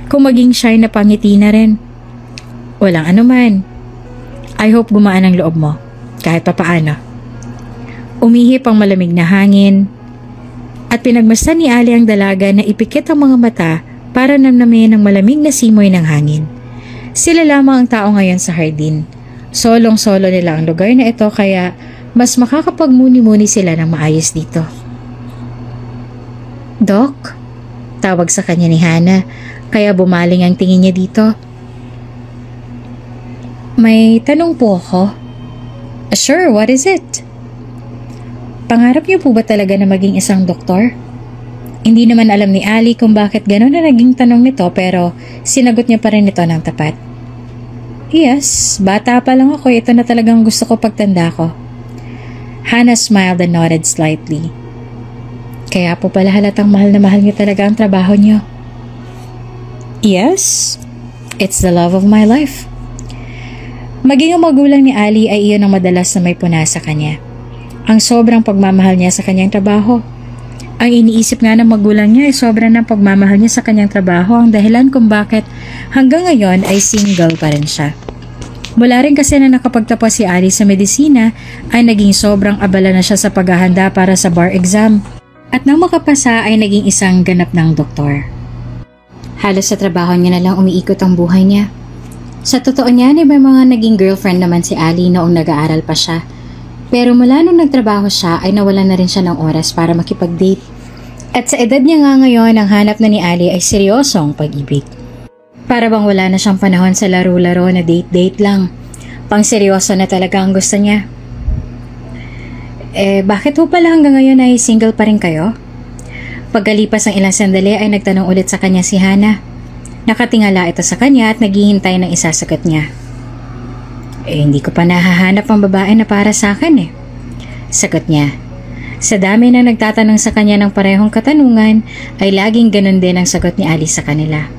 Speaker 1: Kung maging shy na pangiti na rin. Walang anuman. I hope gumaan ang loob mo, kahit papaano. Umihip ang malamig na hangin at pinagmasdan ni Ali ang dalaga na ipikit ang mga mata para namnamin ang malamig na simoy ng hangin. Sila lamang ang tao ngayon sa hardin. Solong-solo nila ang lugar na ito kaya mas makakapagmuni-muni sila ng maayos dito. Doc? Tawag sa kanya ni Hana, kaya bumaling ang tingin niya dito. May tanong po ako. Sure, what is it? Pangarap niyo po ba talaga na maging isang doktor? Hindi naman alam ni Ali kung bakit gano'n na naging tanong nito pero sinagot niya pa rin ito ng tapat. Yes, bata pa lang ako, ito na talagang gusto ko pagtanda ko. Hana smiled and nodded slightly. Kaya po pala halatang mahal na mahal niyo talaga ang trabaho niyo. Yes, it's the love of my life. Maging ang magulang ni Ali ay iyon ang madalas na may puna sa kanya. Ang sobrang pagmamahal niya sa kanyang trabaho. Ang iniisip nga ng magulang niya ay sobrang ng pagmamahal niya sa kanyang trabaho ang dahilan kung bakit hanggang ngayon ay single pa rin siya. Mula rin kasi na nakapagtapos si Ali sa medisina ay naging sobrang abala na siya sa paghahanda para sa bar exam. At nang makapasa ay naging isang ganap ng doktor. Halos sa trabaho niya na lang umiikot ang buhay niya. Sa totoo niyan ay may mga naging girlfriend naman si Ali noong nag-aaral pa siya. Pero mula nung nagtrabaho siya ay nawalan na rin siya ng oras para makipag-date. At sa edad niya nga ngayon, ang hanap na ni Ali ay seryosong pag-ibig. Para bang wala na siyang panahon sa laro-laro na date-date lang. Pang seryoso na talaga ang gusto niya. Bakit ho pala hanggang ngayon ay single pa rin kayo? Pagkalipas ng ilang sandali ay nagtanong ulit sa kanya si Hana. Nakatingala ito sa kanya at naghihintay ng isasagot niya. Hindi ko pa nahahanap ang babae na para sa akin Sagot niya. Sa dami na nagtatanong sa kanya ng parehong katanungan, ay laging ganun din ang sagot ni Ali sa kanila.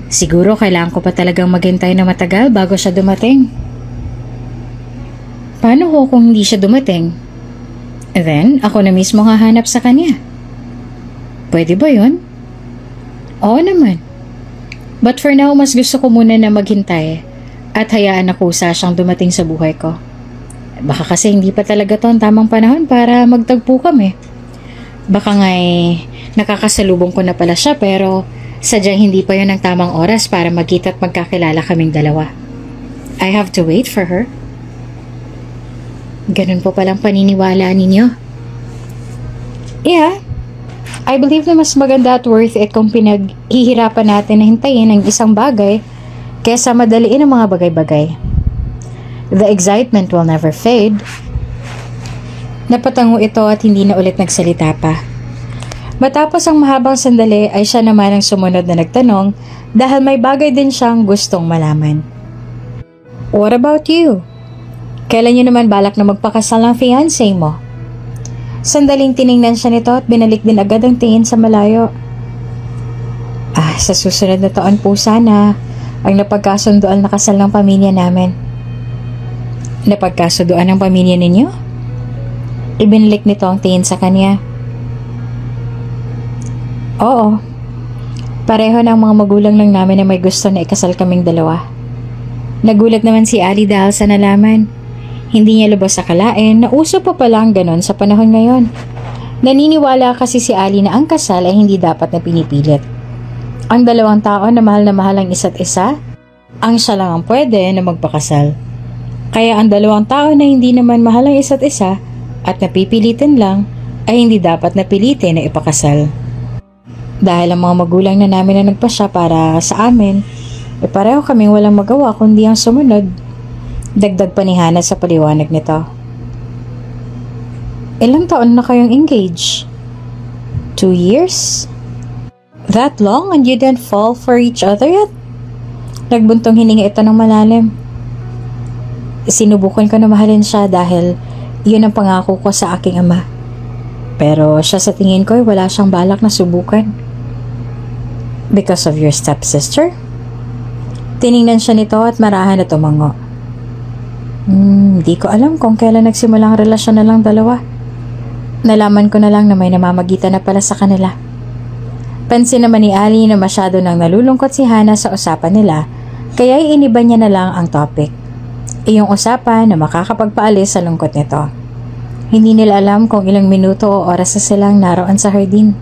Speaker 1: Siguro kailangan ko pa talagang maghintay na matagal bago siya dumating. Paano ho kung hindi siya dumating? Then, ako na mismo hahanap sa kanya. Pwede ba yun? Oo naman. But for now, mas gusto ko muna na maghintay at hayaan na kusa siyang dumating sa buhay ko. Baka kasi hindi pa talaga to ang tamang panahon para magtagpo kami. Baka nga'y nakakasalubong ko na pala siya pero sadyang hindi pa yun ang tamang oras para magkita at magkakilala kaming dalawa. I have to wait for her. Ganun po palang paniniwala ninyo. Yeah, I believe na mas maganda at worth it kung pinaghihirapan natin na hintayin ang isang bagay kesa madaliin ang mga bagay-bagay. The excitement will never fade. Napatango ito at hindi na ulit nagsalita pa. Matapos ang mahabang sandali ay siya naman ang sumunod na nagtanong dahil may bagay din siyang gustong malaman. What about you? Kailan niyo naman balak na magpakasal ng fiancé mo? Sandaling tiningnan siya nito at binalik din agad ang tingin sa malayo. Sa susunod na taon po sana ang napagkasunduan na kasal ng pamilya namin. Napagkasunduan ng pamilya ninyo? Ibinalik nito ang tingin sa kanya. Oo. Pareho ng mga magulang lang namin na may gusto na ikasal kaming dalawa. Nagulat naman si Ali dahil sa nalaman. Hindi niya lubos akalain na uso pa palang ganon sa panahon ngayon. Naniniwala kasi si Ali na ang kasal ay hindi dapat na pinipilit. Ang dalawang tao na mahal ang isa't isa, ang siya lang ang pwede na magpakasal. Kaya ang dalawang tao na hindi naman mahal ang isa't isa at napipilitin lang ay hindi dapat napilitin na ipakasal. Dahil ang mga magulang na namin na nagpasya para sa amin, pareho kaming walang magawa kundi ang sumunod. Dagdag pa ni Hana sa paliwanag nito. Ilang taon na kayong engaged? 2 years? That long and you didn't fall for each other yet? Nagbuntong hininga ito ng malalim. Sinubukan ko na mahalin siya dahil yun ang pangako ko sa aking ama. Pero siya sa tingin ko ay wala siyang balak na subukan. Because of your stepsister? Tiningnan siya nito at marahan na tumango. Di ko alam kung kailan nagsimula ang relasyon na lang dalawa. Nalaman ko na lang na may namamagitan na pala sa kanila. Pansin naman ni Ali na masyado nang nalulungkot si Hana sa usapan nila, kaya iniba niya na lang ang topic. Iyong usapan na makakapagpaalis sa lungkot nito. Hindi nila alam kung ilang minuto o oras na silang naroon sa hardin.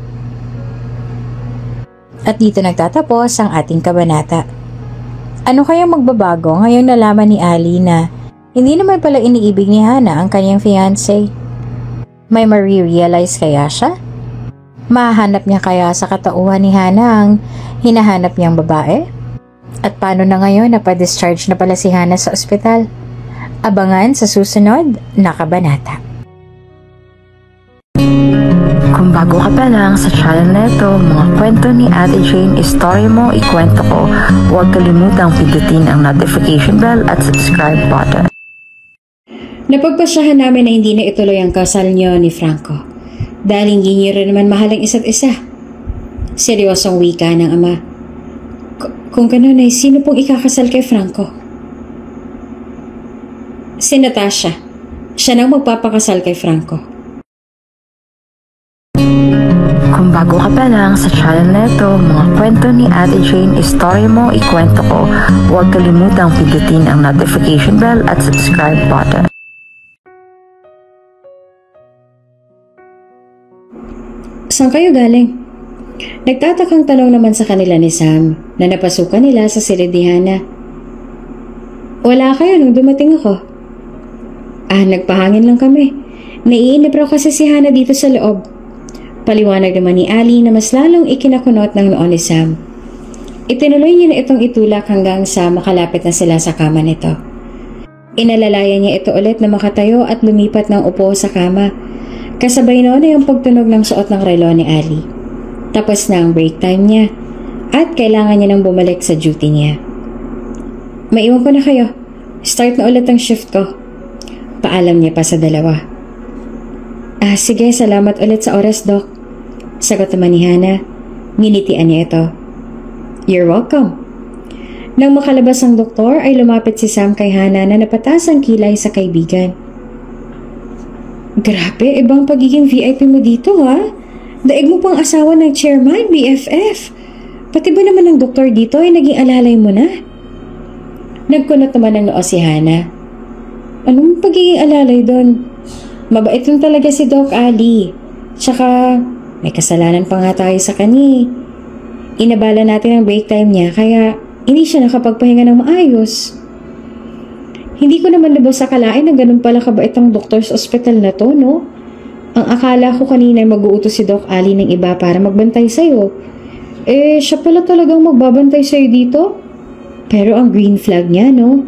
Speaker 1: At dito nagtatapos ang ating kabanata. Ano kayang magbabago ngayong nalaman ni Ali na hindi naman pala iniibig ni Hana ang kanyang fiancé? May ma-realize kaya siya? Mahanap niya kaya sa katauhan ni Hana ang hinahanap niyang babae? At paano na ngayon na pa-discharge na pala si Hana sa ospital? Abangan sa susunod na kabanata.
Speaker 2: Kung bago ka pa lang sa channel na ito, mga kwento ni Ate Jane, Story Mo, Ikwento Ko, huwag kalimutang pindutin ang notification bell at subscribe button.
Speaker 1: Napagpasyahan namin na hindi na ituloy ang kasal niyo ni Franco dahil hindi niyo rin naman mahal ang isa't isa. Seryosong wika ng ama. Kung gano'n ay sino pong ikakasal kay Franco? Si Natasha. Siya nang magpapakasal kay Franco.
Speaker 2: Kung bago ka pa lang sa channel na ito, mga kwento ni Ate Jane, Story Mo, Ikwento Ko, huwag kalimutang pindutin ang notification bell at subscribe button.
Speaker 1: Saan kayo galing? Nagtatakang tanong naman sa kanila ni Sam na napasukan nila sa silid ni Hana. Wala kayo nung dumating ako. Nagpahangin lang kami. Naiinip raw kasi si Hana dito sa loob. Paliwanag naman ni Ali na mas lalong ikinakunot ng noon ni Sam. Itinuloy niya na itong itulak hanggang sa makalapit na sila sa kama nito. Inalalayan niya ito ulit na makatayo at lumipat ng upo sa kama. Kasabay noon ay ang pagtunog ng suot ng relo ni Ali. Tapos na ang break time niya at kailangan niya nang bumalik sa duty niya. Maiwan ko na kayo. Start na ulit ang shift ko. Paalam niya pa sa dalawa. Sige, salamat ulit sa oras, Doc. Sagot naman ni Hana. Nginitian niya ito. You're welcome. Nang makalabas ang doktor ay lumapit si Sam kay Hana na napataas ang kilay sa kaibigan. Grabe, ibang pagiging VIP mo dito ha. Daig mo pang asawa ng chairman, BFF. Pati ba naman ang doktor dito ay naging alalay mo na? Nagkunot naman ng noo si Hana. Anong pagiging alalay doon? Mabait lang talaga si Doc Ali. Tsaka may kasalanan pa nga tayo sa kanya. Inabala natin ang break time niya kaya hindi siya nakapagpahinga ng maayos. Hindi ko naman lubos akalain na ganun pala kabait ang doktor sa ospital na to, no? Ang akala ko kanina mag-uutos si Doc Ali ng iba para magbantay sa'yo. Siya pala talagang magbabantay sa'yo dito? Pero ang green flag niya, no?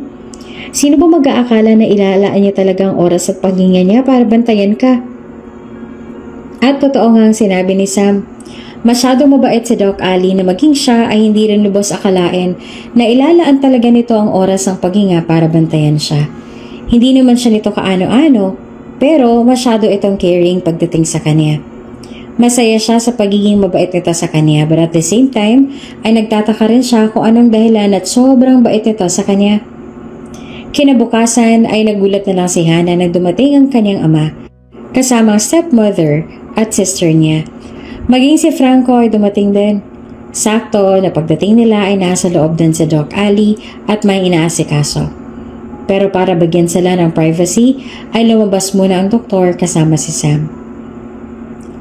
Speaker 1: Sino ba mag-aakala na ilalaan niya talagang oras at paghinga niya para bantayan ka? At totoo nga ang sinabi ni Sam. Masyadong mabait si Doc Ali na maging siya ay hindi rin lubos akalain na ilalaan talaga nito ang oras ng paghinga para bantayan siya. Hindi naman siya nito kaano-ano, pero masyado itong caring pagdating sa kanya. Masaya siya sa pagiging mabait nito sa kanya, but at the same time ay nagtataka rin siya kung anong dahilan at sobrang bait nito sa kanya. Kinabukasan ay nagulat na lang si Hana na dumating ang kanyang ama, kasama ang stepmother at sister niya. Maging si Franco ay dumating din. Sakto na pagdating nila ay nasa loob din si Doc Ali at may inaasikaso. Pero para bagyan sila ng privacy ay lumabas muna ang doktor kasama si Sam.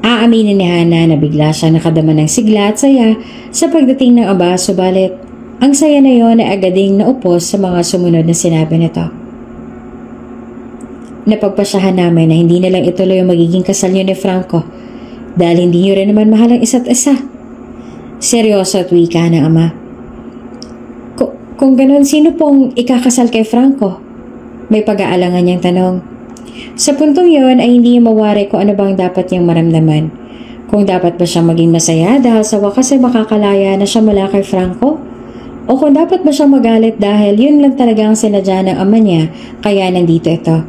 Speaker 1: Aaminin ni Hana na bigla siya nakadama ng sigla at saya sa pagdating ng aba, subalit ang saya na yon ay agading naupos sa mga sumunod na sinabi nito. Napagpasyahan namin na hindi na lang ituloy ang magiging kasal niyo ni Franco dahil hindi niyo rin naman mahal ang isa't isa. Seryoso at wika ng ama. Kung ganun, sino pong ikakasal kay Franco? May pag-aalangan niyang tanong. Sa puntong yon ay hindi niya mawari kung ano bang dapat niyang maramdaman. Kung dapat ba siyang maging masaya dahil sa wakas ay makakalaya na siya mula kay Franco? O kung dapat ba siyang magalit dahil yun lang talaga ang sinadya ng ama niya kaya nandito ito.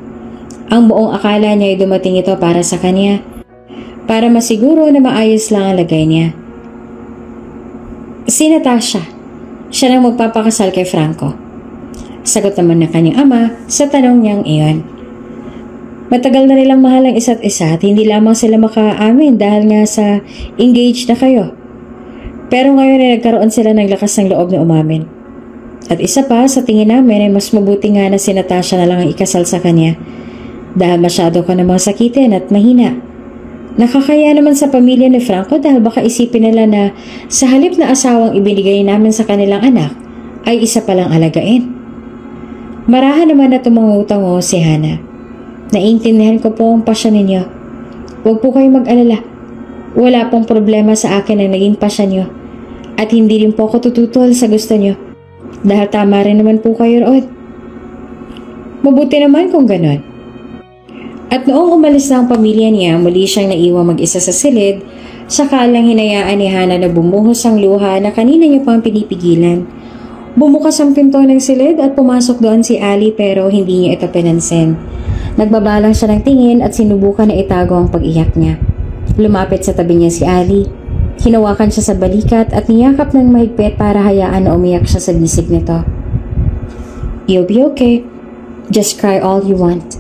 Speaker 1: Ang buong akala niya ay dumating ito para sa kanya. Para masiguro na maayos lang ang lagay niya. Si Natasha. Siya nang magpapakasal kay Franco. Sagot naman ng kanyang ama sa tanong niyang iyon. Matagal na nilang mahal ang isa't isa at hindi lamang sila makaamin dahil nga sa engaged na kayo. Pero ngayon ay nagkaroon sila ng lakas ng loob na umamin. At isa pa, sa tingin namin ay mas mabuti nga na si Natasha na lang ang ikasal sa kanya dahil masyado ka namang sakitin at mahina. Nakakaya naman sa pamilya ni Franco dahil baka isipin nila na sa halip na asawang ibinigay namin sa kanilang anak ay isa palang alagain. Marahan naman na tumangutango si Hana. Naiintindihan ko po ang pasyon ninyo. Huwag po kayo mag-alala. Wala pong problema sa akin na naging pasya niyo. At hindi rin po ako tututol sa gusto niyo. Dahil tama rin naman po kayo roon. Mabuti naman kung ganon. At noong umalis na ang pamilya niya, muli siyang naiwang mag-isa sa silid, saka lang hinayaan ni Hana na bumuhos ang luha na kanina niya pang pinipigilan. Bumukas ang pinto ng silid at pumasok doon si Ali pero hindi niya ito pinansin. Nagbabalang siya ng tingin at sinubukan na itago ang pag-iyak niya. Lumapit sa tabi niya si Ali. Hinawakan siya sa balikat at niyakap ng mahigpit para hayaan na umiyak siya sa bisig nito. You'll be okay. Just cry all you want.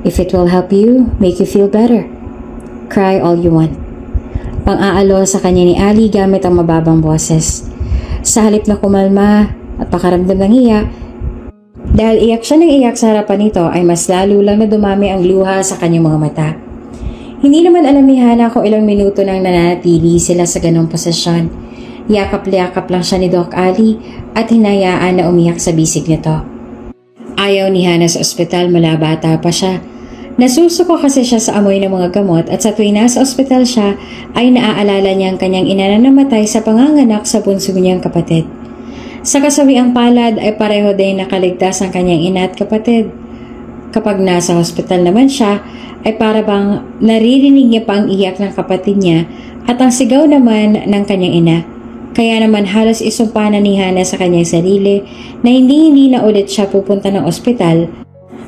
Speaker 1: If it will help you, make you feel better. Cry all you want. Pang-aalo sa kanya ni Ali gamit ang mababang boses. Sa halip na kumalma at pakaramdam ng hiya, dahil iyak siya ng iyak sa harapan nito ay mas lalo lang na dumami ang luha sa kanyang mga mata. Hindi naman alam ni Hana kung ilang minuto nang nananatili sila sa ganong posisyon. Yakap-yakap lang siya ni Doc Ali at hinayaan na umiyak sa bisig nito. Ayaw ni Hana sa ospital mula bata pa siya. Nasusuko kasi siya sa amoy ng mga gamot at sa tuwing nasa ospital siya ay naaalala niya ang kanyang ina na namatay sa panganganak sa bunso niyang kapatid. Sa kasawiang palad ay pareho din nakaligtas ang kanyang ina at kapatid. Kapag nasa hospital naman siya ay para bang naririnig niya pa ang iyak ng kapatid niya at ang sigaw naman ng kanyang ina. Kaya naman halos isumpa na ni Hana sa kanyang sarili na hindi na ulit siya pupunta ng ospital.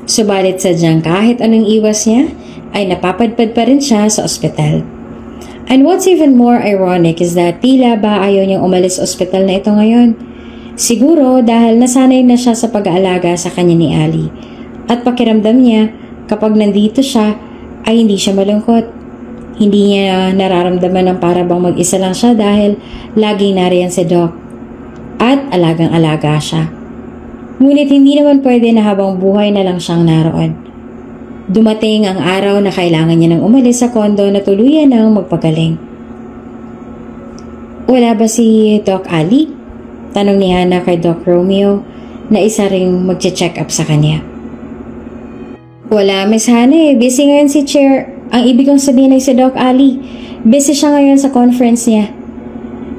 Speaker 1: Subalit sadyang kahit anong iwas niya ay napapadpad pa rin siya sa ospital. And what's even more ironic is that tila ba ayaw niyang umalis ospital na ito ngayon. Siguro dahil nasanay na siya sa pag-aalaga sa kanya ni Ali. At pakiramdam niya kapag nandito siya ay hindi siya malungkot. Hindi niya nararamdaman ng para bang mag-isa lang siya dahil laging nariyan si Doc. At alagang-alaga siya. Ngunit hindi naman pwede na habang buhay na lang siyang naroon. Dumating ang araw na kailangan niya nang umalis sa kondo na tuluyan nang magpagaling. Wala ba si Doc Ali? Tanong ni Hana kay Doc Romeo na isa ring magche-check up sa kanya. Wala, Miss Hana eh. Busy ngayon si Chair. Ang ibig kong sabihin ay si Doc Ali. Busy siya ngayon sa conference niya.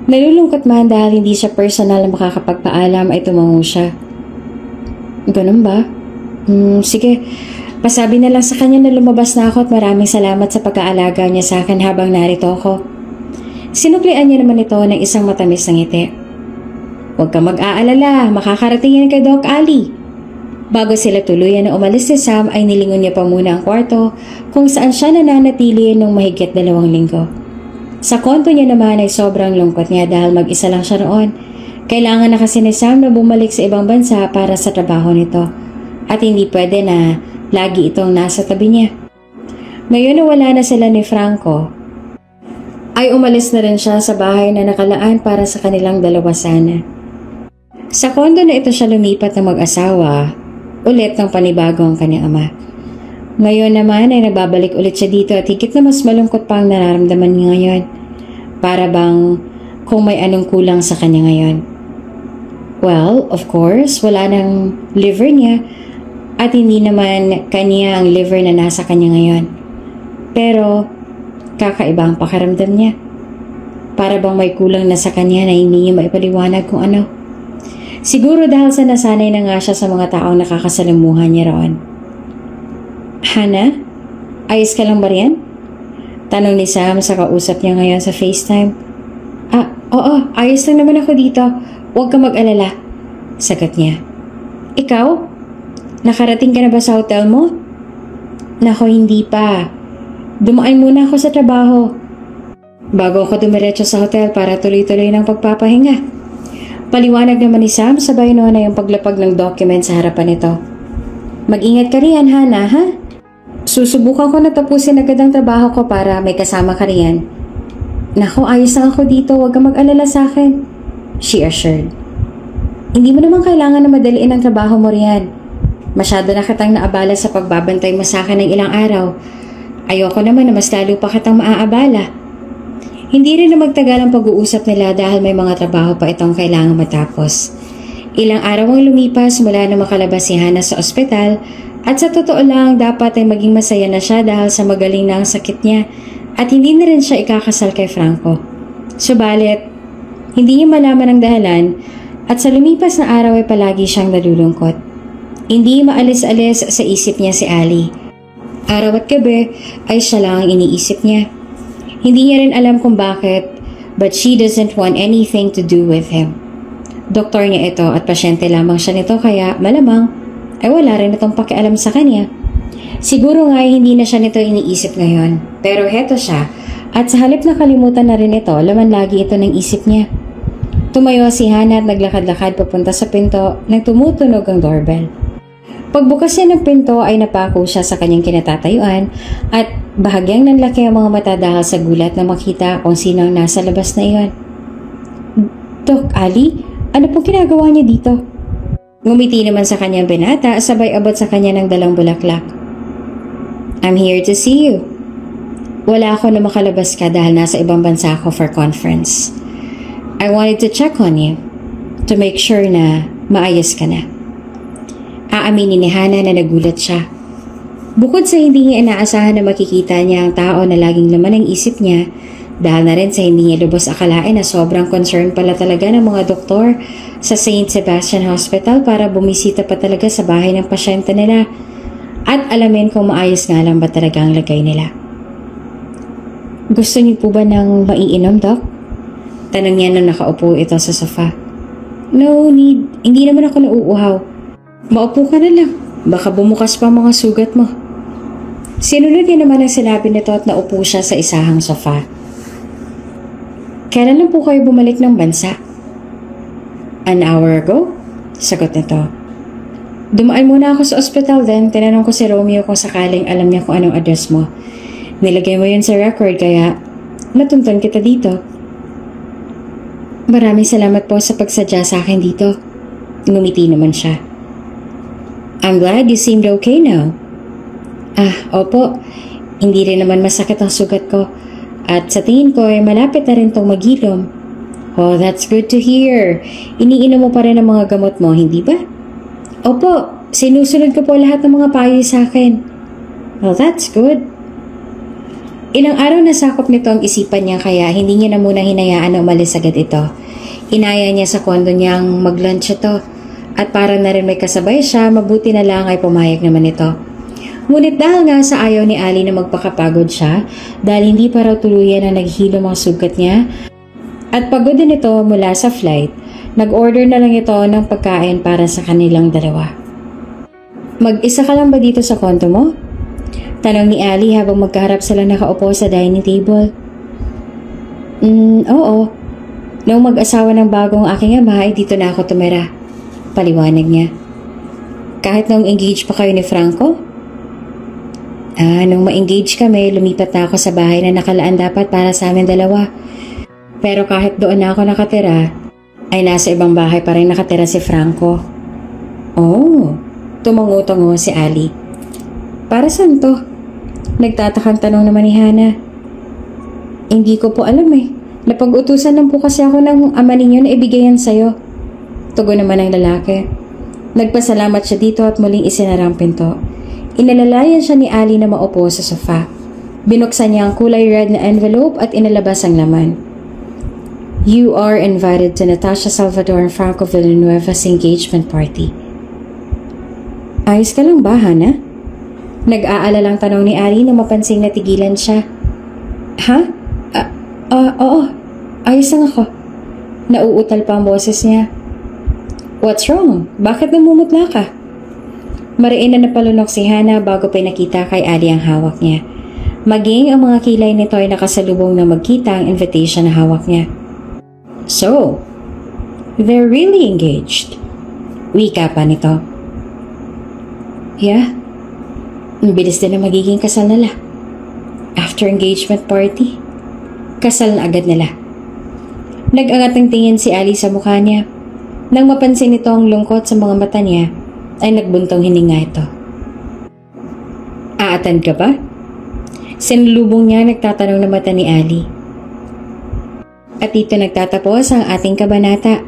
Speaker 1: Nalulungkot man dahil hindi siya personal na makakapagpaalam ay tumango siya. Ganun ba? Sige. Pasabi na lang sa kanya na lumabas na ako at maraming salamat sa pag-aalaga niya sa akin habang narito ako. Sinuklian niya naman ito ng isang matamis na ngiti. Huwag ka mag-aalala, makakarating yan kay Doc Ali. Bago sila tuluyan na umalis si Sam ay nilingon niya pa muna ang kwarto kung saan siya nananatili nung mahigit 2 linggo. Sa konto niya naman ay sobrang lungkot niya dahil mag-isa lang siya roon. Kailangan na kasi ni Sam na bumalik sa ibang bansa para sa trabaho nito at hindi pwede na lagi itong nasa tabi niya. Ngayon na wala na sila ni Franco, ay umalis na rin siya sa bahay na nakalaan para sa kanilang dalawa sana. Sa kondo na ito siya lumipat ng mag-asawa, ulit ng panibago ang kanyang ama. Ngayon naman ay nagbabalik ulit siya dito at higit na mas malungkot pa ang nararamdaman niya ngayon. Para bang kung may anong kulang sa kanya ngayon. Well, of course, wala nang liver niya at hindi naman kanya ang liver na nasa kanya ngayon. Pero kakaiba ang pakiramdam niya. Para bang may kulang na sa kanya na hindi niya maipaliwanag kung ano. Siguro dahil sa nasanay na nga siya sa mga taong nakakasalamuhan niya roon. Hana, ayos ka lang ba riyan? Tanong ni Sam sa kausap niya ngayon sa FaceTime. Oo, ayos lang naman ako dito. Huwag ka mag-alala. Sagot niya. Ikaw? Nakarating ka na ba sa hotel mo? Nako, hindi pa. Dumaan muna ako sa trabaho. Bago ako dumiretso sa hotel para tuloy-tuloy ng pagpapahinga. Paliwanag naman ni Sam sabay noon na yung paglapag ng document sa harapan nito. Mag-ingat ka riyan, Hana, ha? Susubukan ko na tapusin agad ang trabaho ko para may kasama ka riyan. Nako, ayos lang ako dito. Huwag ka mag-alala sa akin. She assured. Hindi mo naman kailangan na madaliin ang trabaho mo riyan. Masyado na kitang naabala sa pagbabantay mo sa akin ng ilang araw. Ayoko naman na mas lalo pa kitang maaabala. Hindi rin na magtagal ang pag-uusap nila dahil may mga trabaho pa itong kailangan matapos. Ilang araw ang lumipas mula na makalabas si Hana sa ospital at sa totoo lang dapat ay maging masaya na siya dahil sa magaling na ang sakit niya at hindi na rin siya ikakasal kay Franco. Subalit, hindi niya malaman ang dahilan at sa lumipas na araw ay palagi siyang nalulungkot. Hindi maalis-alis sa isip niya si Ali. Araw at gabi ay siya lang ang iniisip niya. Hindi niya rin alam kung bakit, but she doesn't want anything to do with him. Doktor niya ito at pasyente lamang siya nito kaya malamang ay wala rin itong pakialam sa kanya. Siguro nga ay hindi na siya nito iniisip ngayon. Pero heto siya at sa halip na kalimutan na rin ito, laman lagi ito ng isip niya. Tumayo si Hana at naglakad-lakad papunta sa pinto nang tumutunog ang doorbell. Pagbukas niya ng pinto ay napako siya sa kanyang kinatatayuan at bahagyang nanlaki ang mga mata dahil sa gulat na makita kung sino ang nasa labas na iyon. Doc Ali, ano po ginagawa niya dito? Ngumiti naman sa kanyang binata, sabay abot sa kanya ng dalang bulaklak. I'm here to see you. Wala ako na makalabas ka dahil nasa ibang bansa ako for conference. I wanted to check on you to make sure na maayos ka na. Aaminin ni Hana na nagulat siya. Bukod sa hindi niya inaasahan na makikita niya ang tao na laging laman ang isip niya, dahil na rin sa hindi niya lubos akalain na sobrang concern pala talaga ng mga doktor sa St. Sebastian Hospital para bumisita pa talaga sa bahay ng pasyente nila at alamin kung maayos nga lang ba talaga ang lagay nila. Gusto niyo po ba ng maiinom, Doc? Tanong niya nung nakaupo ito sa sofa. No need, hindi naman ako nauuhaw. Maupo ka na lang, baka bumukas pa mga sugat mo. Sinunod niya naman ang sinabi nito at naupo siya sa isahang sofa. Kailan lang po kayo bumalik ng bansa? An hour ago? Sagot nito. Dumaan muna ako sa ospital then tinanong ko si Romeo kung sakaling alam niya kung anong address mo. Nilagay mo yun sa record kaya natuntun kita dito. Maraming salamat po sa pagsadya sa akin dito. Ngumiti naman siya. I'm glad you seemed okay now. Opo. Hindi rin naman masakit ang sugat ko. At sa tingin ko ay malapit na rin tong maghilom. Oh, that's good to hear. Iniinom mo pa rin ang mga gamot mo, hindi ba? Opo, sinusunod ko po lahat ng mga payo sa akin. Well, that's good. Ilang araw na sakop nito ang isipan niya kaya hindi niya na muna hinayaan na umalis agad ito. Inaya niya sa kondo niyang mag-lunch ito. At para na rin may kasabay siya, mabuti na lang ay pumayag naman ito. Ngunit dahil nga sa ayaw ni Ali na magpakapagod siya, dahil hindi pa raw tuluyan na naghilom ang sugat niya, at pagod din ito mula sa flight, nag-order na lang ito ng pagkain para sa kanilang dalawa. Mag-isa ka lang ba dito sa kondo mo? Tanong ni Ali habang magkaharap sila nakaupo sa dining table. Oo. Nung mag-asawa ng bagong aking ama ay dito na ako tumira. Paliwanag niya. Kahit nung engaged pa kayo ni Franco? Nung ma-engage kami, lumipat na ako sa bahay na nakalaan dapat para sa amin dalawa. Pero kahit doon na ako nakatira, ay nasa ibang bahay pa rin nakatira si Franco. Oh, tumango-tango si Ali. Para saan to? Nagtatakang tanong naman ni Hana. Hindi ko po alam eh. Napag-utusan lang po kasi ako ng ama ninyo na ibigayan sa'yo. Tugon naman ang lalaki. Nagpasalamat siya dito at muling isinara ang pinto. Inalalayan siya ni Ali na maupo sa sofa. Binuksan niya ang kulay red na envelope at inalabas ang laman. You are invited to Natasha Salvador and Franco Villanueva's engagement party. Ayos ka lang ba, Hana? Nag-aalalang tanong ni Ali na mapansing natigilan siya. Ha? Oo. Ayos lang ako. Nauutal pa ang boses niya. What's wrong? Bakit namumutla ka? Mariin na napalunok si Hana bago pinakita kay Ali ang hawak niya. Maging ang mga kilay nito ay nakasalubong na magkita ang invitation na hawak niya. So, they're really engaged. Wika pa nito. Yeah. Ang bilis din na magiging kasal nila. After engagement party, kasal na agad nila. Nag-angat ng tingin si Ali sa mukha niya. Nang mapansin nito ang lungkot sa mga mata niya, ay nagbuntong hininga ito. Aattend ka ba? Sinulubong niya nagtatanong na mata ni Ali. At dito nagtatapos ang ating kabanata.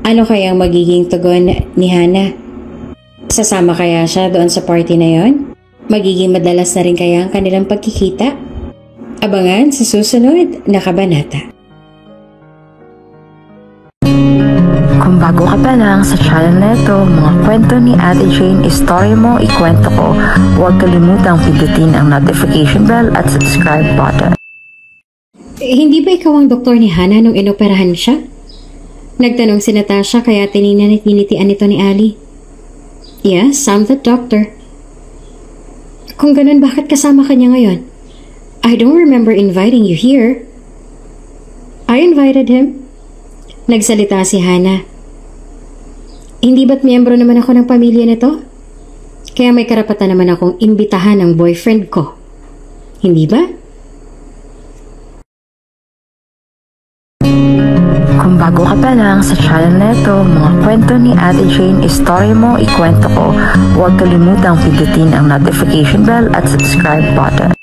Speaker 1: Ano kayang magiging tugon ni Hana? Sasama kaya siya doon sa party na yon? Magiging madalas na rin kaya ang kanilang pagkikita? Abangan sa susunod na kabanata.
Speaker 2: Kung bago ka pa lang sa channel na ito, mga kwento ni Ate Jane, Story Mo, Ikwento Ko, huwag kalimutang pindutin ang notification bell at subscribe button.
Speaker 1: Hindi ba ikaw ang doktor ni Hana nung inoperahan siya? Nagtanong si Natasha kaya tinignan at ninitian ito ni Ali. Yes, I'm the doctor. Kung ganun, bakit kasama ka niya ngayon? I don't remember inviting you here. I invited him. Nagsalita si Hana. Hindi ba't miyembro naman ako ng pamilya nito? Kaya may karapatan naman akong imbitahan ng boyfriend ko. Hindi ba?
Speaker 2: Kung bago ka pa lang sa channel na ito, mga kwento ni Ate Jane, Story Mo, Ikwento Ko, huwag kalimutang pindutin ang notification bell at subscribe button.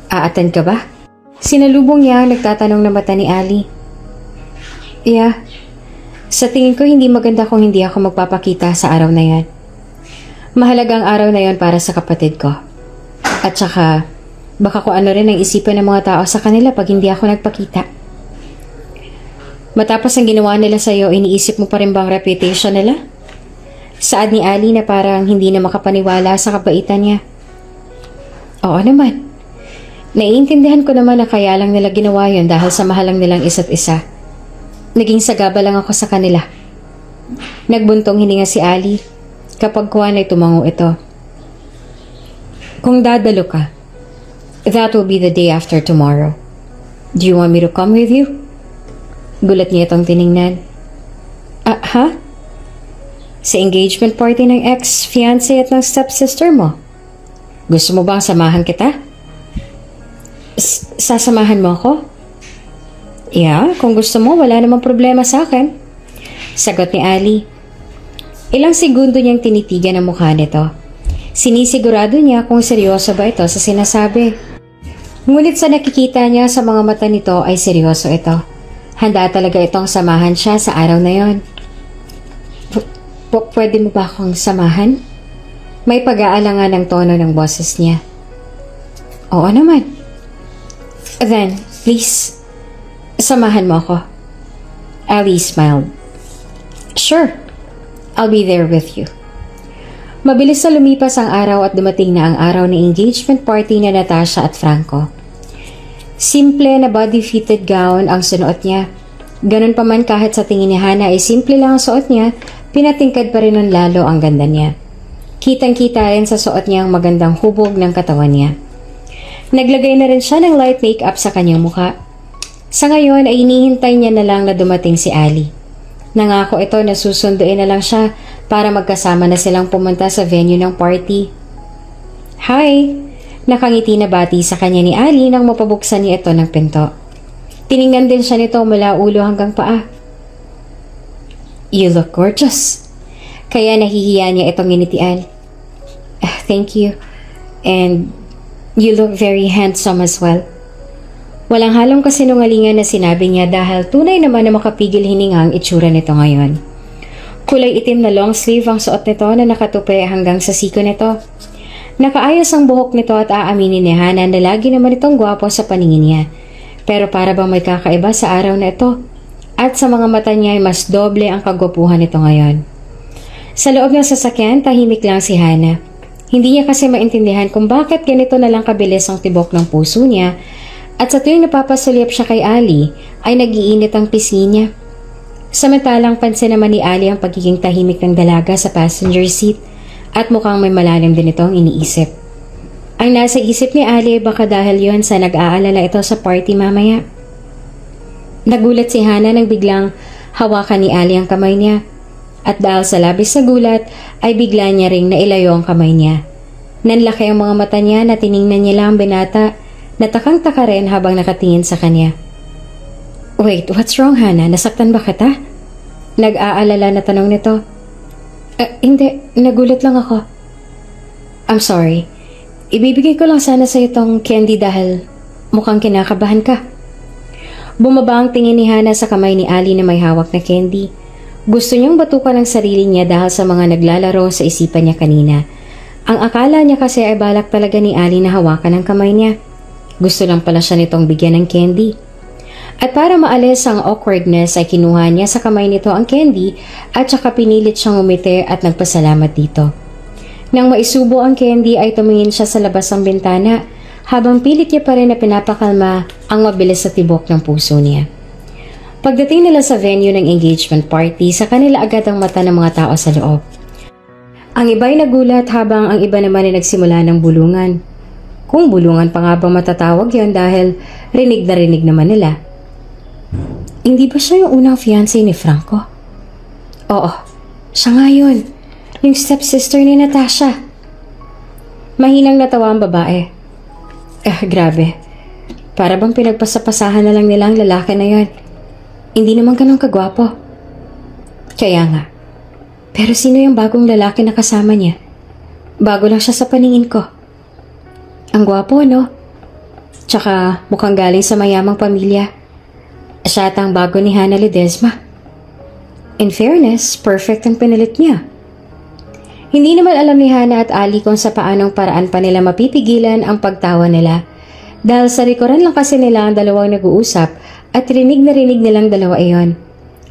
Speaker 1: Aattend ka ba? Sinalubong niya ang nagtatanong na mata ni Ali. Yeah. Sa tingin ko hindi maganda kung hindi ako magpapakita sa araw na yan. Mahalagang araw na yan para sa kapatid ko. At saka, baka kung ano rin ang isipan ng mga tao sa kanila pag hindi ako nagpakita. Matapos ang ginawa nila sa'yo, iniisip mo pa rin bang reputation nila? Saad ni Ali na parang hindi na makapaniwala sa kabaitan niya. Oo naman. Naiintindihan ko naman na kaya lang nila ginawa yun dahil sa mahalang nilang isa't isa. Naging sagaba lang ako sa kanila. Nagbuntong hininga si Ali kapag kuwan ay tumango ito. Kung dadalo ka, that will be the day after tomorrow. Do you want me to come with you? Gulat niya itong tiningnan. Ha? Sa engagement party ng ex-fiancé at ng stepsister mo? Gusto mo bang samahan kita? Sasamahan mo ako? Yeah, kung gusto mo, wala namang problema sa akin. Sagot ni Ali. Ilang segundo niyang tinitigan ang mukha nito. Sinisigurado niya kung seryoso ba ito sa sinasabi. Ngunit sa nakikita niya sa mga mata nito ay seryoso ito. Handa talaga itong samahan siya sa araw na yon. Pwede mo ba akong samahan? May pag-aalangan ng tono ng boses niya. Oo naman. Then, please, samahan mo ako. Ali smiled. Sure, I'll be there with you. Mabilis na lumipas ang araw at dumating na ang araw ng engagement party ni Natasha at Franco. Simple na body-fitted gown ang sunuot niya. Ganun pa man kahit sa tingin ni Hana ay simple lang ang suot niya, pinatingkad pa rin ng lalo ang ganda niya. Kitang-kita rin sa suot niya ang magandang hubog ng katawan niya. Naglagay na rin siya ng light makeup sa kanyang mukha. Sa ngayon ay inihintay niya na lang na dumating si Ali. Nangako ito na susunduin na lang siya para magkasama na silang pumunta sa venue ng party. Hi! Nakangiti na bati sa kanya ni Ali nang mapabuksan niya ito ng pinto. Tiningnan din siya nito mula ulo hanggang paa. You look gorgeous. Kaya nahihiya niya itong nginitian. Thank you. And you look very handsome as well. Walang halong kasinungalingan na sinabi niya dahil tunay naman na makapigil hininga ang itsura nito ngayon. Kulay itim na long sleeve ang suot nito na nakatupi hanggang sa siko nito. Nakaayos ang buhok nito at aaminin ni Hana na lagi naman itong gwapo sa paningin niya. Pero para bang may kakaiba sa araw na ito at sa mga mata niya ay mas doble ang kagwapuhan nito ngayon. Sa loob ng sasakyan, tahimik lang si Hana. Hindi niya kasi maintindihan kung bakit ganito na lang kabilis ang tibok ng puso niya at sa tuwing napapasulyap siya kay Ali ay nag-iinit ang pisngi niya. Samantalang pansin naman ni Ali ang pagiging tahimik ng dalaga sa passenger seat at mukhang may malalim din itong iniisip. Ang nasa isip ni Ali baka dahil yon sa nag-aalala ito sa party mamaya. Nagulat si Hana nang biglang hawakan ni Ali ang kamay niya. At dahil sa labis na gulat, ay bigla niya ring nailayo ang kamay niya. Nanlaki ang mga mata niya na tiningnan niya lang ang binata, natakang-taka rin habang nakatingin sa kanya. Wait, what's wrong, Hana? Nasaktan ba kita? Nag-aalala na tanong nito. Hindi, nagulat lang ako. I'm sorry. Ibibigay ko lang sana sa itong candy dahil mukhang kinakabahan ka. Bumaba ang tingin ni Hana sa kamay ni Ali na may hawak na candy. Gusto niyang batukan ang sarili niya dahil sa mga naglalaro sa isipan niya kanina. Ang akala niya kasi ay balak talaga ni Ali na hawakan ang kamay niya. Gusto lang pala siya nitong bigyan ng candy. At para maalis ang awkwardness ay kinuha niya sa kamay nito ang candy at saka pinilit siyang umiti at nagpasalamat dito. Nang maisubo ang candy ay tumingin siya sa labas ng bintana habang pilit niya pa rin na pinapakalma ang mabilis sa tibok ng puso niya. Pagdating nila sa venue ng engagement party, sa kanila agad ang mata ng mga tao sa loob. Ang iba'y nagulat habang ang iba naman ay nagsimula ng bulungan. Kung bulungan pa nga bang matatawag yon dahil rinig na rinig naman nila. Hindi ba siya yung unang fiancé ni Franco? Oo, siya nga yun. Yung stepsister ni Natasha. Mahinang natawa ang babae. Grabe. Para bang pinagpasapasahan na lang nila ang lalaki na yon. Hindi naman ganun kagwapo. Kaya nga. Pero sino yung bagong lalaki na kasama niya? Bago lang siya sa paningin ko. Ang gwapo, no? Tsaka mukhang galing sa mayamang pamilya. Siya at ang bago ni Hana Ledesma. In fairness, perfect ang pinalit niya. Hindi naman alam ni Hana at Ali kung sa paanong paraan pa nila mapipigilan ang pagtawa nila. Dahil sa likuran lang kasi nila ang dalawang nag-uusap at rinig na rinig nilang dalawa iyon.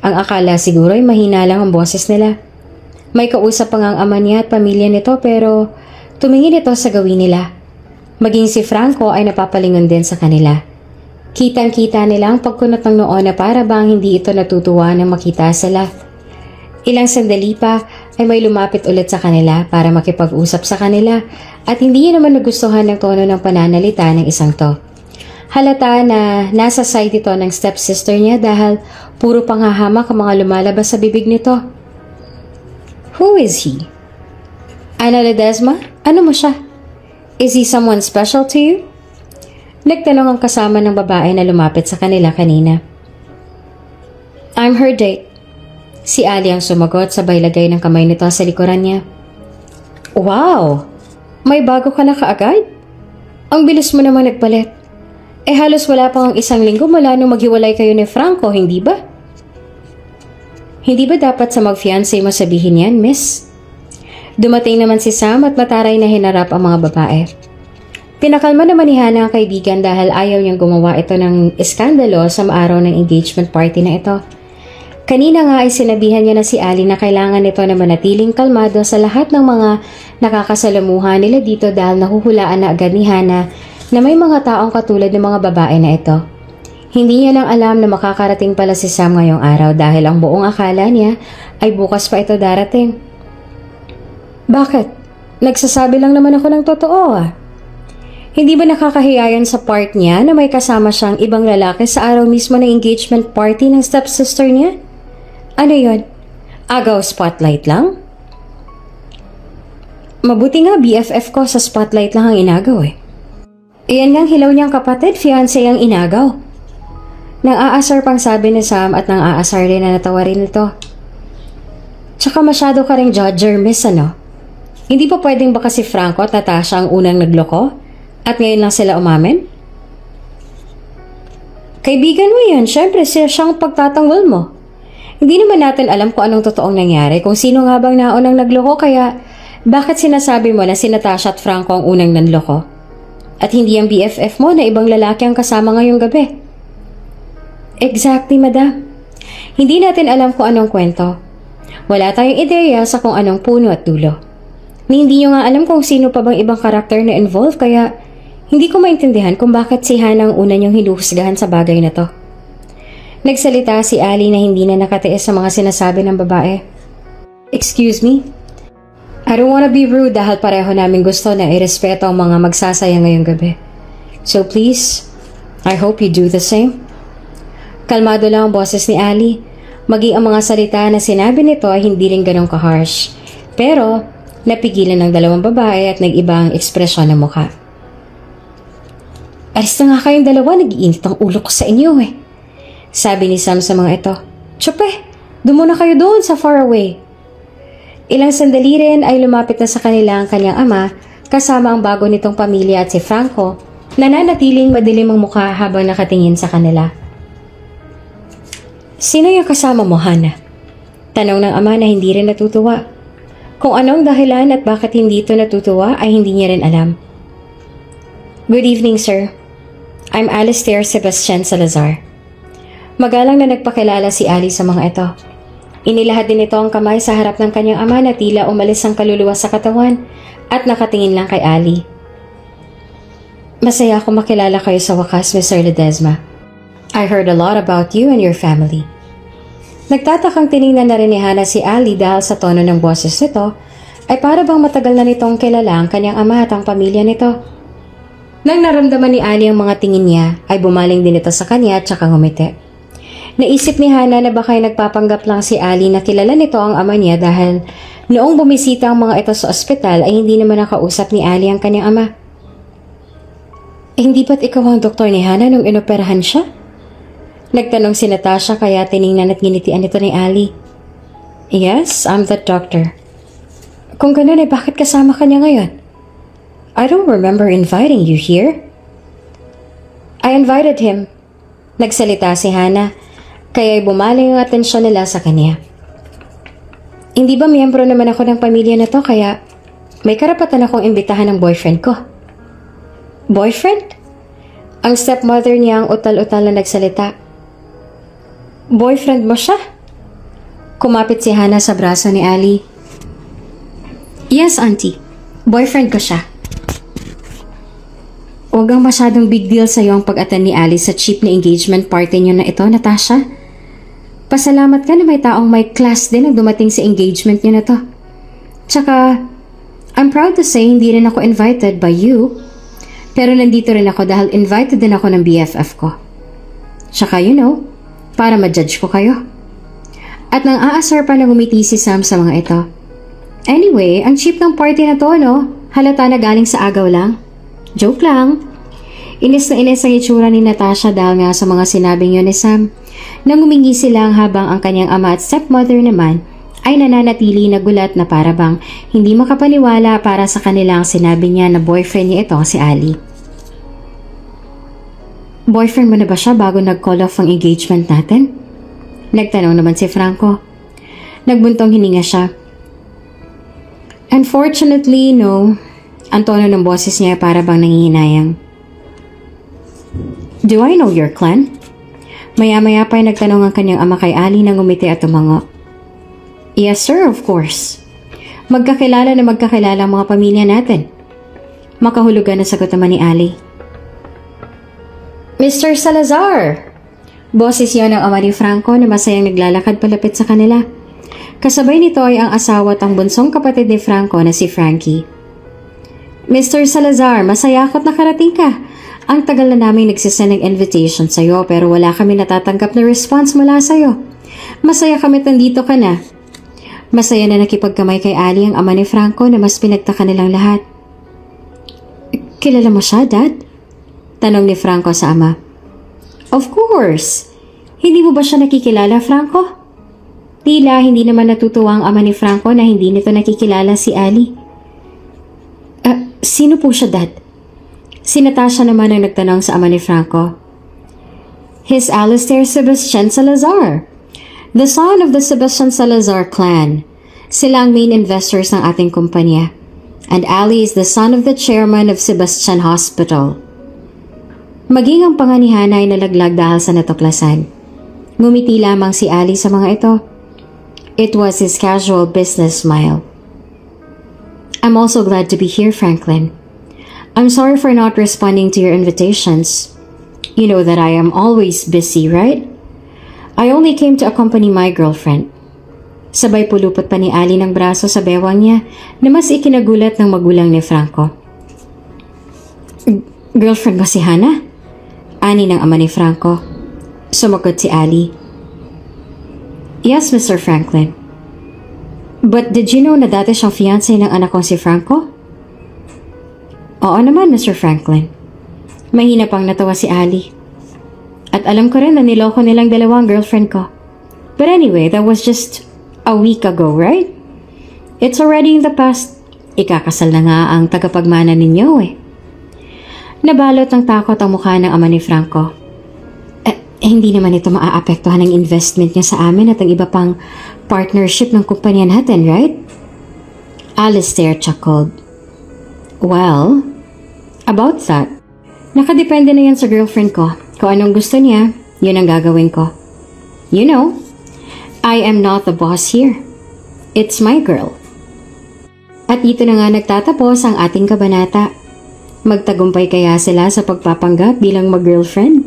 Speaker 1: Ang akala siguro ay mahina lang ang boses nila. May kausap pa nga ang ama niya at pamilya nito pero tumingin ito sa gawin nila. Maging si Franco ay napapalingon din sa kanila. Kitang-kita nila ang pagkunot ng noo na para bang hindi ito natutuwa na makita sila. Ilang sandali pa ay may lumapit ulit sa kanila para makipag-usap sa kanila at hindi niya naman nagustuhan ng tono ng pananalita ng isang to. Halata na nasa side ito ng stepsister niya dahil puro panghahamak ang mga lumalabas sa bibig nito. Who is he? Hana Ledesma? Ano mo siya? Is he someone special to you? Nagtanong ang kasama ng babae na lumapit sa kanila kanina. I'm her date. Si Ali ang sumagot sabay lagay ng kamay nito sa likuran niya. Wow! May bago ka na kaagad? Ang bilis mo naman nagpalit. Halos wala pang isang linggo mula nung maghiwalay kayo ni Franco, hindi ba? Hindi ba dapat sa mag-fiancé mo sabihin yan, miss? Dumating naman si Sam at mataray na hinarap ang mga babae. Pinakalma naman ni Hana ang kaibigan dahil ayaw niyang gumawa ito ng iskandalo sa araw ng engagement party na ito. Kanina nga ay sinabihan niya na si Ali na kailangan nito na manatiling kalmado sa lahat ng mga nakakasalamuha nila dito dahil nahuhulaan na agad ni Hana na may mga taong katulad ng mga babae na ito. Hindi niya lang alam na makakarating pala si Sam ngayong araw dahil ang buong akala niya ay bukas pa ito darating. Bakit? Nagsasabi lang naman ako ng totoo ah. Hindi ba nakakahiyayan sa part niya na may kasama siyang ibang lalaki sa araw mismo ng engagement party ng stepsister niya? Ano yon? Agaw spotlight lang? Mabuti nga BFF ko sa spotlight lang ang inagaw eh. Iyan ngang hilaw niyang kapatid, fiancé ang inagaw. Nang aasar pang sabi ni Sam at nang aasar din na natawa rin ito. Tsaka masyado ka ring judger, miss ano? Hindi pa pwedeng baka si Franco at Natasha ang unang nagloko? At ngayon lang sila umamin? Kaibigan mo yan, syempre siya siyang pagtatanggol mo. Hindi naman natin alam kung anong totoong nangyari, kung sino nga bang naunang nagloko kaya bakit sinasabi mo na si Natasha at Franco ang unang nanloko? At hindi ang BFF mo na ibang lalaki ang kasama ngayong gabi? Exactly, madam. Hindi natin alam kung anong kwento. Wala tayong ideya sa kung anong puno at dulo. Hindi nyo nga alam kung sino pa bang ibang karakter na involved kaya hindi ko maintindihan kung bakit si Hana ang una niyong hinuhusgahan sa bagay na to. Nagsalita si Ali na hindi na nakatiis sa mga sinasabi ng babae. Excuse me? I don't wanna be rude dahil pareho namin gusto na irespeto ang mga magsasaya ngayong gabi. So please, I hope you do the same. Kalmado lang ang boses ni Ali. Maging ang mga salita na sinabi nito ay hindi rin ganun ka-harsh. Pero napigilan ng dalawang babae at nag-iba ang ekspresyon ng mukha. Alis na nga kayong dalawa, nag-iinit ang ulo ko sa inyo eh. Sabi ni Sam sa mga ito. Tsupe, doon muna kayo doon sa far away. Ilang sandali rin ay lumapit na sa kanila ang kanyang ama kasama ang bago nitong pamilya at si Franco na nanatiling madilim ang mukha habang nakatingin sa kanila. Sino yung kasama mo, Hana? Tanong ng ama na hindi rin natutuwa. Kung anong dahilan at bakit hindi ito natutuwa ay hindi niya rin alam. Good evening, sir. I'm Alistair Sebastian Salazar. Magalang na nagpakilala si Ali sa mga ito. Inilahad din ito ang kamay sa harap ng kanyang ama na tila umalis ang kaluluwa sa katawan at nakatingin lang kay Ali. Masaya ako makilala kayo sa wakas, Mr. Ledesma. I heard a lot about you and your family. Nagtatakang tiningnan na rin ni Hana si Ali dahil sa tono ng boses nito ay para bang matagal na nitong kilala ang kanyang ama at ang pamilya nito. Nang naramdaman ni Ali ang mga tingin niya ay bumaling din ito sa kanya at saka ngumiti. Naisip ni Hana na baka nagpapanggap lang si Ali na kilala nito ang ama niya dahil noong bumisita ang mga ito sa ospital ay hindi naman nakausap ni Ali ang kanyang ama. Hindi ba't ikaw ang doktor ni Hana nung inoperahan siya? Nagtanong si Natasha kaya tiningnan at ginitian ito ni Ali. Yes, I'm that doctor. Kung ganun ay bakit kasama ka niya ngayon? I don't remember inviting you here. I invited him. Nagsalita si Hana. Kaya bumaling ang atensyon nila sa kanya. Hindi ba miyembro naman ako ng pamilya na to kaya may karapatan akong imbitahan ng boyfriend ko? Boyfriend? Ang stepmother niya ang utal-utal na nagsalita. Boyfriend mo siya? Kumapit si Hana sa braso ni Ali. Yes, auntie. Boyfriend ko siya. Huwag ang masyadong big deal sa'yo ang pag-attend ni Ali sa cheap na engagement party niyo na ito, Natasha. Pasalamat ka na may taong may class din ang dumating sa engagement niyo na to. Tsaka, I'm proud to say hindi rin ako invited by you. Pero nandito rin ako dahil invited din ako ng BFF ko. Tsaka para ma-judge ko kayo. At nang aasar pa na ngumiti si Sam sa mga ito. Anyway, ang cheap ng party na to, halata na galing sa agaw lang. Joke lang. Inis na inis ang itsura ni Natasha dahil nga sa mga sinabing yun ni Sam. Nang humingi sila habang ang kanyang ama at stepmother naman ay nananatili na gulat na para bang hindi makapaniwala para sa kanila ang sinabi niya na boyfriend niya ito si Ali. Boyfriend mo na ba siya bago nag-call off ang engagement natin? Nagtanong naman si Franco. Nagbuntong hininga siya. Unfortunately, no. Ang tono ng boses niya para bang nangihinayang. Do I know your clan? Maya-maya pa ay nagtanong ang kanyang ama kay Ali nang umiti at tumango. Yes sir, of course. Magkakilala ang mga pamilya natin. Makahulugan na sagot naman ni Ali. Mr. Salazar! Boses yun ng ama ni Franco na masayang naglalakad palapit sa kanila. Kasabay nito ay ang asawa at ang bunsong kapatid ni Franco na si Frankie. Mr. Salazar, masaya ako't nakarating ka. Ang tagal na namin nagsisend ng invitation sa'yo pero wala kami natatanggap na response mula sa'yo. Masaya kami nandito ka na. Masaya na nakipagkamay kay Ali ang ama ni Franco na mas pinagtaka nilang lahat. Kilala mo siya, Dad? Tanong ni Franco sa ama. Of course. Hindi mo ba siya nakikilala, Franco? Tila hindi naman natutuwa ang ama ni Franco na hindi nito nakikilala si Ali. Sino po siya, Dad? Si Natasha naman ang nagtanong sa ama ni Franco. He's Alistair Sebastian Salazar, the son of the Sebastian Salazar clan. Sila ang main investors ng ating kumpanya. And Ali is the son of the chairman of Sebastian Hospital. Maging ang panganihan ay nalaglag dahil sa natuklasan. Ngumiti lamang si Ali sa mga ito. It was his casual business smile. I'm also glad to be here, Franklin. I'm sorry for not responding to your invitations. You know that I am always busy, right? I only came to accompany my girlfriend. Sabay pulupot pa ni Ali ng braso sa bewang niya na mas ikinagulat ng magulang ni Franco. Girlfriend mo si Hana? Ani ng ama ni Franco. Sumagot si Ali. Yes, Mr. Franklin. But did you know na dati siyang fiancé ng anak kong si Franco? Oo naman, Mr. Franklin. Mahina pang natawa si Ali. At alam ko rin na niloko nilang dalawang girlfriend ko. But anyway, that was just a week ago, right? It's already in the past. Ikakasal na nga ang tagapagmana ninyo eh. Nabalot ng takot ang mukha ng ama ni Franco. Hindi naman ito maaapektuhan ng investment niya sa amin at ang iba pang partnership ng kumpanya natin, right? Alistair chuckled. Well, about that, nakadepende na yan sa girlfriend ko. Kung anong gusto niya, yun ang gagawin ko. You know, I am not the boss here. It's my girl. At dito na nga nagtatapos ang ating kabanata. Magtagumpay kaya sila sa pagpapanggap bilang mag-girlfriend?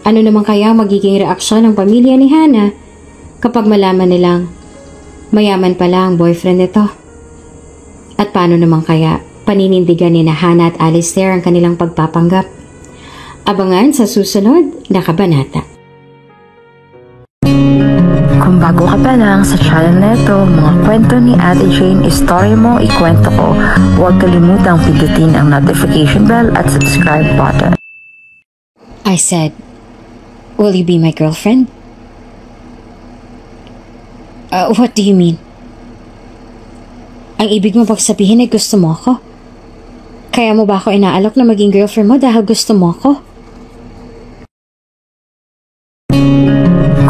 Speaker 1: Ano naman kaya magiging reaksyon ng pamilya ni Hannah kapag malaman nilang mayaman pala ang boyfriend nito? At paano naman kaya paninindigan ni Hannah at Alistair ang kanilang pagpapanggap? Abangan sa susunod na kabanata.
Speaker 2: Kung bago ka pa lang sa channel na ito, mga kwento ni Ate Jane, Story Mo, Ikwento Ko, huwag kalimutang pindutin ang notification bell at subscribe button.
Speaker 1: I said, will you be my girlfriend? What do you mean? Ang ibig mo pagsabihin ay gusto mo ako? Kaya mo ba ako inaalok na maging girlfriend mo dahil gusto mo ako?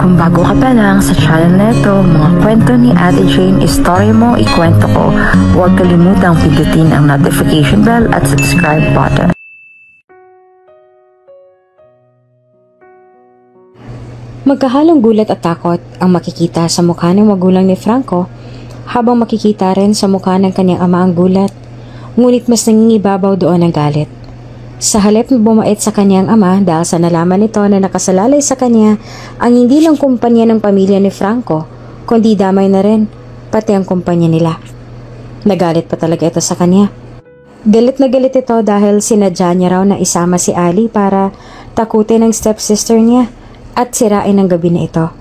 Speaker 2: Kung bago ka pa lang sa channel na ito, mga kwento ni Ate Jane, Story Mo, Ikwento Ko, huwag kalimutang pindutin ang notification bell at subscribe button.
Speaker 1: Magkahalong gulat at takot ang makikita sa mukha ng magulang ni Franco habang makikita rin sa mukha ng kanyang ama ang gulat, ngunit mas nangingibabaw doon ang galit. Sa halip na bumait sa kanyang ama dahil sa nalaman nito na nakasalalay sa kanya ang hindi lang kumpanya ng pamilya ni Franco, kundi damay na rin, pati ang kumpanya nila. Nagalit pa talaga ito sa kanya. Galit na galit ito dahil sinadya niya raw na isama si Ali para takutin ang stepsister niya at sirain ang gabi na ito.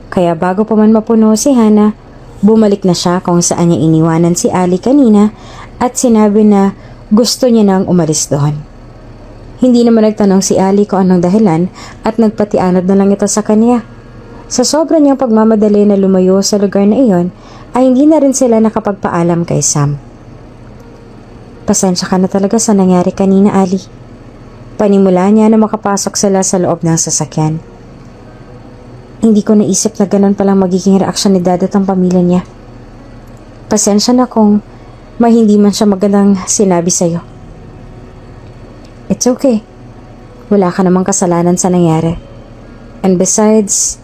Speaker 1: Kaya bago pa man mapuno si Hannah, bumalik na siya kung saan niya iniwanan si Ali kanina at sinabi na gusto niya nang umalis doon. Hindi naman nagtanong si Ali kung anong dahilan at nagpatianod na lang ito sa kanya. Sa sobra niyang pagmamadali na lumayo sa lugar na iyon, ay hindi na rin sila nakapagpaalam kay Sam. Pasensya ka na talaga sa nangyari kanina, Ali. Panimula niya na makapasok sila sa loob ng sasakyan. Hindi ko naisip na ganun palang magiging reaksyon ni Dad at ang pamilya niya. Pasensya na kung may hindi man siya magandang sinabi sa'yo. It's okay. Wala ka namang kasalanan sa nangyari. And besides,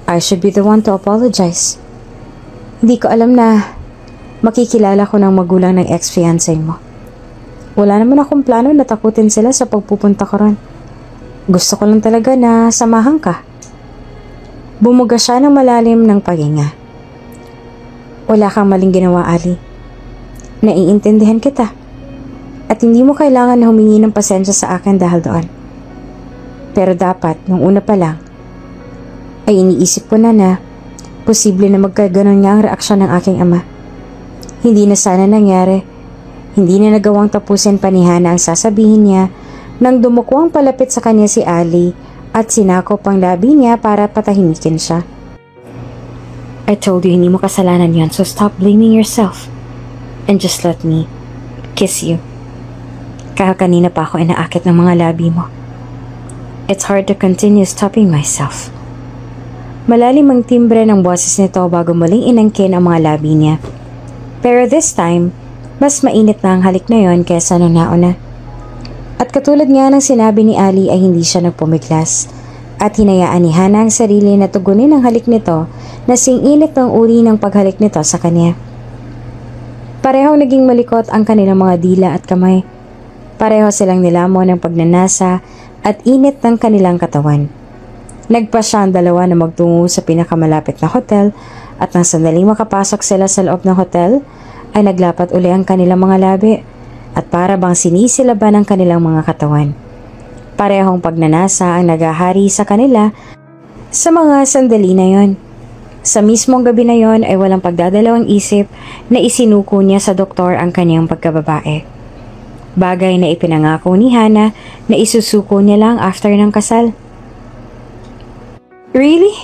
Speaker 1: I should be the one to apologize. Hindi ko alam na makikilala ko ng magulang ng ex-fiancé mo. Wala naman akong plano na takutin sila sa pagpupunta ko ron. Gusto ko lang talaga na samahan ka. Bumuga siya ng malalim ng paghinga. Wala kang maling ginawa, Ali. Naiintindihan kita. At hindi mo kailangan na humingi ng pasensya sa akin dahil doon. Pero dapat, nung una pa lang, ay iniisip ko na posible na magkaganon nga ang reaksyon ng aking ama. Hindi na sana nangyari. Hindi na nagawang tapusin pa ni Hannah ang sasabihin niya nang dumukwang palapit sa kanya si Ali at sinakop ang labi niya para patahimikin siya. I told you hindi mo kasalanan yan, so stop blaming yourself. And just let me kiss you. Kanina pa ako inaakit ng mga labi mo. It's hard to continue stopping myself. Malalim ang timbre ng boses nito bago muling inangkin ang mga labi niya. Pero this time, mas mainit na ang halik na yon kesa nung nauna. At katulad nga ng sinabi ni Ali ay hindi siya nagpumiglas. At hinayaan ni Hannah ang sarili na tugunin ang halik nito na sing-init ng uri ng paghalik nito sa kanya. Parehong naging malikot ang kanilang mga dila at kamay. Pareho silang nilamon ng pagnanasa at init ng kanilang katawan. Nagpa siya ang dalawa na magtungo sa pinakamalapit na hotel at nang sandaling makapasok sila sa loob ng hotel, ay naglapat uli ang kanilang mga labi at para bang sinisilaban ang kanilang mga katawan. Parehong pagnanasa ang naghahari sa kanila sa mga sandali na yon. Sa mismong gabi na yon ay walang pagdadalawang isip na isinuko niya sa doktor ang kanyang pagkababae. Bagay na ipinangako ni Hannah na isusuko niya lang after ng kasal. Really?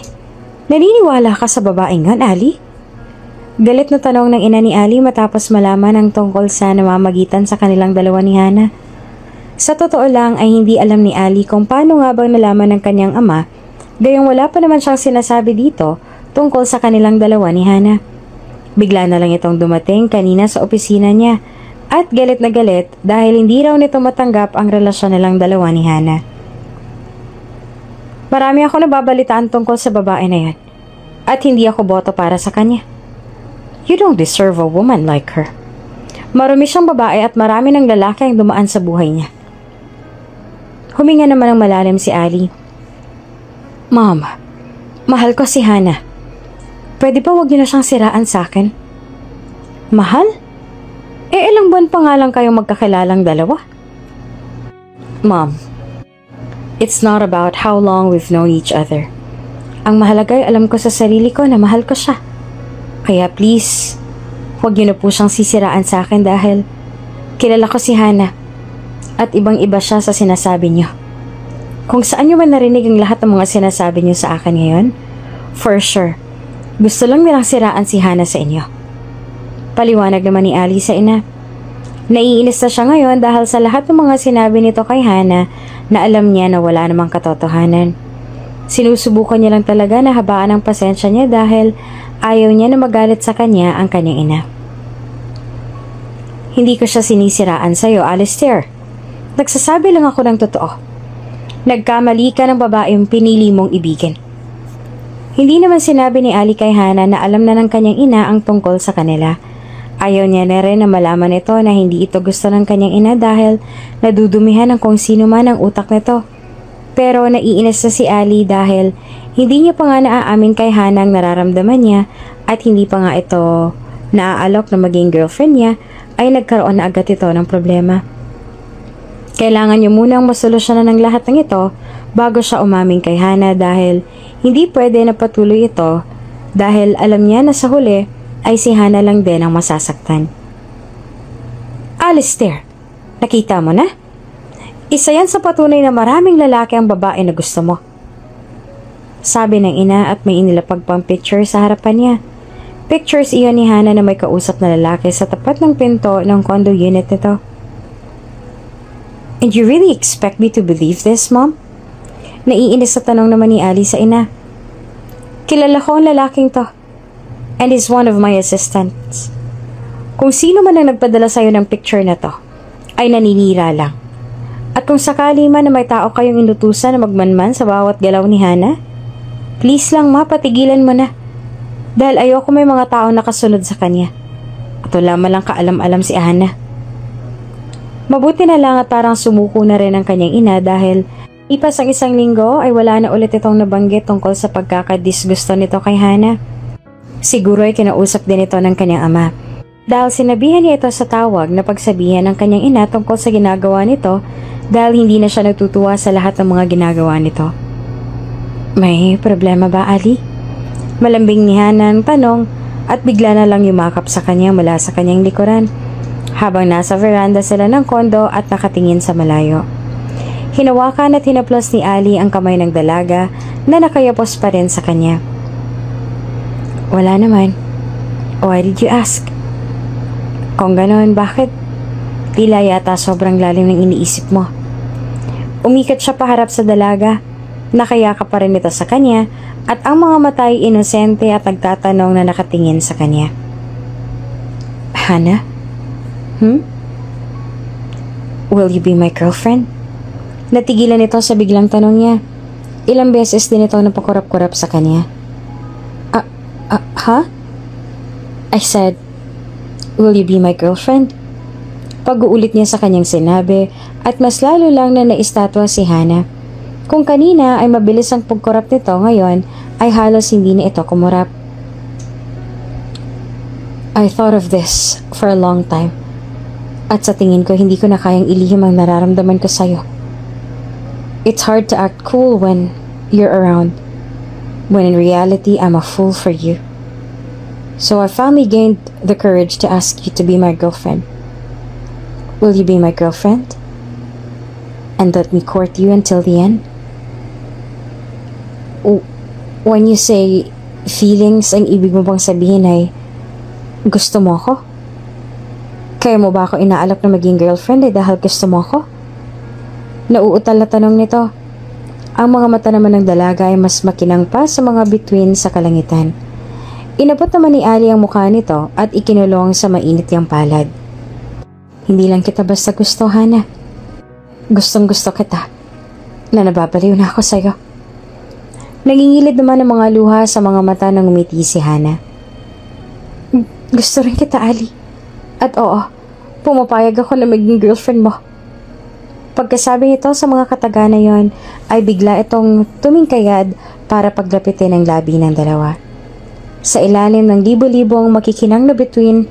Speaker 1: Naniniwala ka sa babaeng yan, Ali? Galit na tanong ng ina ni Ali matapos malaman ang tungkol sa namamagitan sa kanilang dalawa ni Hannah. Sa totoo lang ay hindi alam ni Ali kung paano nga bang nalaman ng kanyang ama, gayong wala pa naman siyang sinasabi dito tungkol sa kanilang dalawa ni Hannah. Bigla na lang itong dumating kanina sa opisina niya at galit na galit dahil hindi raw nito matanggap ang relasyon nilang dalawa ni Hana. Marami ako nababalitaan tungkol sa babae na yan at hindi ako boto para sa kanya. You don't deserve a woman like her. Marumi siyang babae at marami ng lalaki ang dumaan sa buhay niya. Huminga naman ng malalim si Ali. Mom, mahal ko si Hana. Pwede ba wag niyo na siyang siraan sa akin? Mahal? Ilang buwan pa nga lang kayong magkakilalang dalawa. Mom, it's not about how long we've known each other. Ang mahalaga ay alam ko sa sarili ko na mahal ko siya. Kaya please, huwag niyo na po siyang sisiraan sa akin dahil kilala ko si Hana at ibang-iba siya sa sinasabi niyo. Kung saan niyo man narinig ang lahat ng mga sinasabi niyo sa akin ngayon, for sure, gusto lang nilang siraan si Hana sa inyo. Paliwanag naman ni Ali sa ina. Naiinis na siya ngayon dahil sa lahat ng mga sinabi nito kay Hana na alam niya na wala namang katotohanan. Sinusubukan niya lang talaga na habaan ang pasensya niya dahil ayaw niya na magalit sa kanya ang kanyang ina. Hindi ko siya sinisiraan sa'yo, Alistair. Nagsasabi lang ako ng totoo. Nagkamali ka ng babaeng pinili mong ibigin. Hindi naman sinabi ni Ali kay Hana na alam na ng kanyang ina ang tungkol sa kanila. Ayaw niya na rin na malaman ito na hindi ito gusto ng kanyang ina dahil nadudumihan ng kung sino man ang utak nito. Pero naiinis na si Ali dahil hindi niya pa nga naaamin kay Hana ang nararamdaman niya at hindi pa nga ito naaalok na maging girlfriend niya ay nagkaroon na agad ito ng problema. Kailangan niya munang masolusyonan ng lahat ng ito bago siya umamin kay Hana dahil hindi pwede na patuloy ito dahil alam niya na sa huli ay si Hana lang din ang masasaktan. Alistair, nakita mo na? Isa yan sa patunay na maraming lalaki ang babae na gusto mo. Sabi ng ina at may inilapag pang picture sa harapan niya. Pictures iyon ni Hana na may kausap na lalaki sa tapat ng pinto ng condo unit nito. And you really expect me to believe this, Mom? Naiinis sa tanong naman ni Ali sa ina. Kilala ko ang lalaking to. And is one of my assistants. Kung sino man ang nagpadala sa'yo ng picture na to, ay naninira lang. At kung sakali man na may tao kayong inutusan na magmanman sa bawat galaw ni Hana, please lang ma, patigilan mo na. Dahil ayoko may mga tao nakasunod sa kanya. At wala malang kaalam-alam si Hana. Mabuti na lang at parang sumuko na rin ang kanyang ina dahil ipas ang isang linggo ay wala na ulit itong nabanggit tungkol sa pagkakadisgusto nito kay Hana. Siguro ay kinausap din ito ng kanyang ama dahil sinabihan niya ito sa tawag na pagsabihan ng kanyang ina tungkol sa ginagawa nito dahil hindi na siya natutuwa sa lahat ng mga ginagawa nito. May problema ba, Ali? Malambing ni Hana ang tanong at bigla na lang yumakap sa kanya mula sa kanyang likuran habang nasa veranda sila ng kondo at nakatingin sa malayo. Hinawakan at hinaplos ni Ali ang kamay ng dalaga na nakayapos pa rin sa kanya. Wala naman. Why did you ask? Kung ganon, bakit? Tila yata sobrang lalim ng iniisip mo. Umikat siya paharap sa dalaga. Nakayakap pa rin ito sa kanya at ang mga mata ay inosente at nagtatanong na nakatingin sa kanya. Hana? Will you be my girlfriend? Natigilan ito sa biglang tanong niya. Ilang beses din ito napakurap-kurap sa kanya. Huh? I said, will you be my girlfriend? Pag-uulit niya sa kanyang sinabi at mas lalo lang na naistatwa si Hana. Kung kanina ay mabilis ang pagkurap nito, ngayon ay halos hindi na ito kumurap. I thought of this for a long time. At sa tingin ko hindi ko na kayang ilihim ang nararamdaman ko sa'yo. It's hard to act cool when you're around. When in reality, I'm a fool for you. So I finally gained the courage to ask you to be my girlfriend. Will you be my girlfriend? And let me court you until the end? When you say feelings, ang ibig mo bang sabihin ay gusto mo ako? Kaya mo ba ako inaalok na maging girlfriend dahil gusto mo ako? Nauutal na tanong nito. Ang mga mata naman ng dalaga ay mas makinang pa sa mga bituin sa kalangitan. Inabot naman ni Ali ang mukha nito at ikinulong sa mainit niyang palad. Hindi lang kita basta gusto, Hana. Gustong gusto kita. Na nababaliw na ako sa'yo. Nangingilid naman ang mga luha sa mga mata ng umiti si Hana. Gusto rin kita, Ali. At oo, pumapayag ako na maging girlfriend mo. Pagkasabi nito sa mga kataga na yon, ay bigla itong tumingkayad para paglapitin ang labi ng dalawa. Sa ilalim ng libo-libong makikinang na bituin,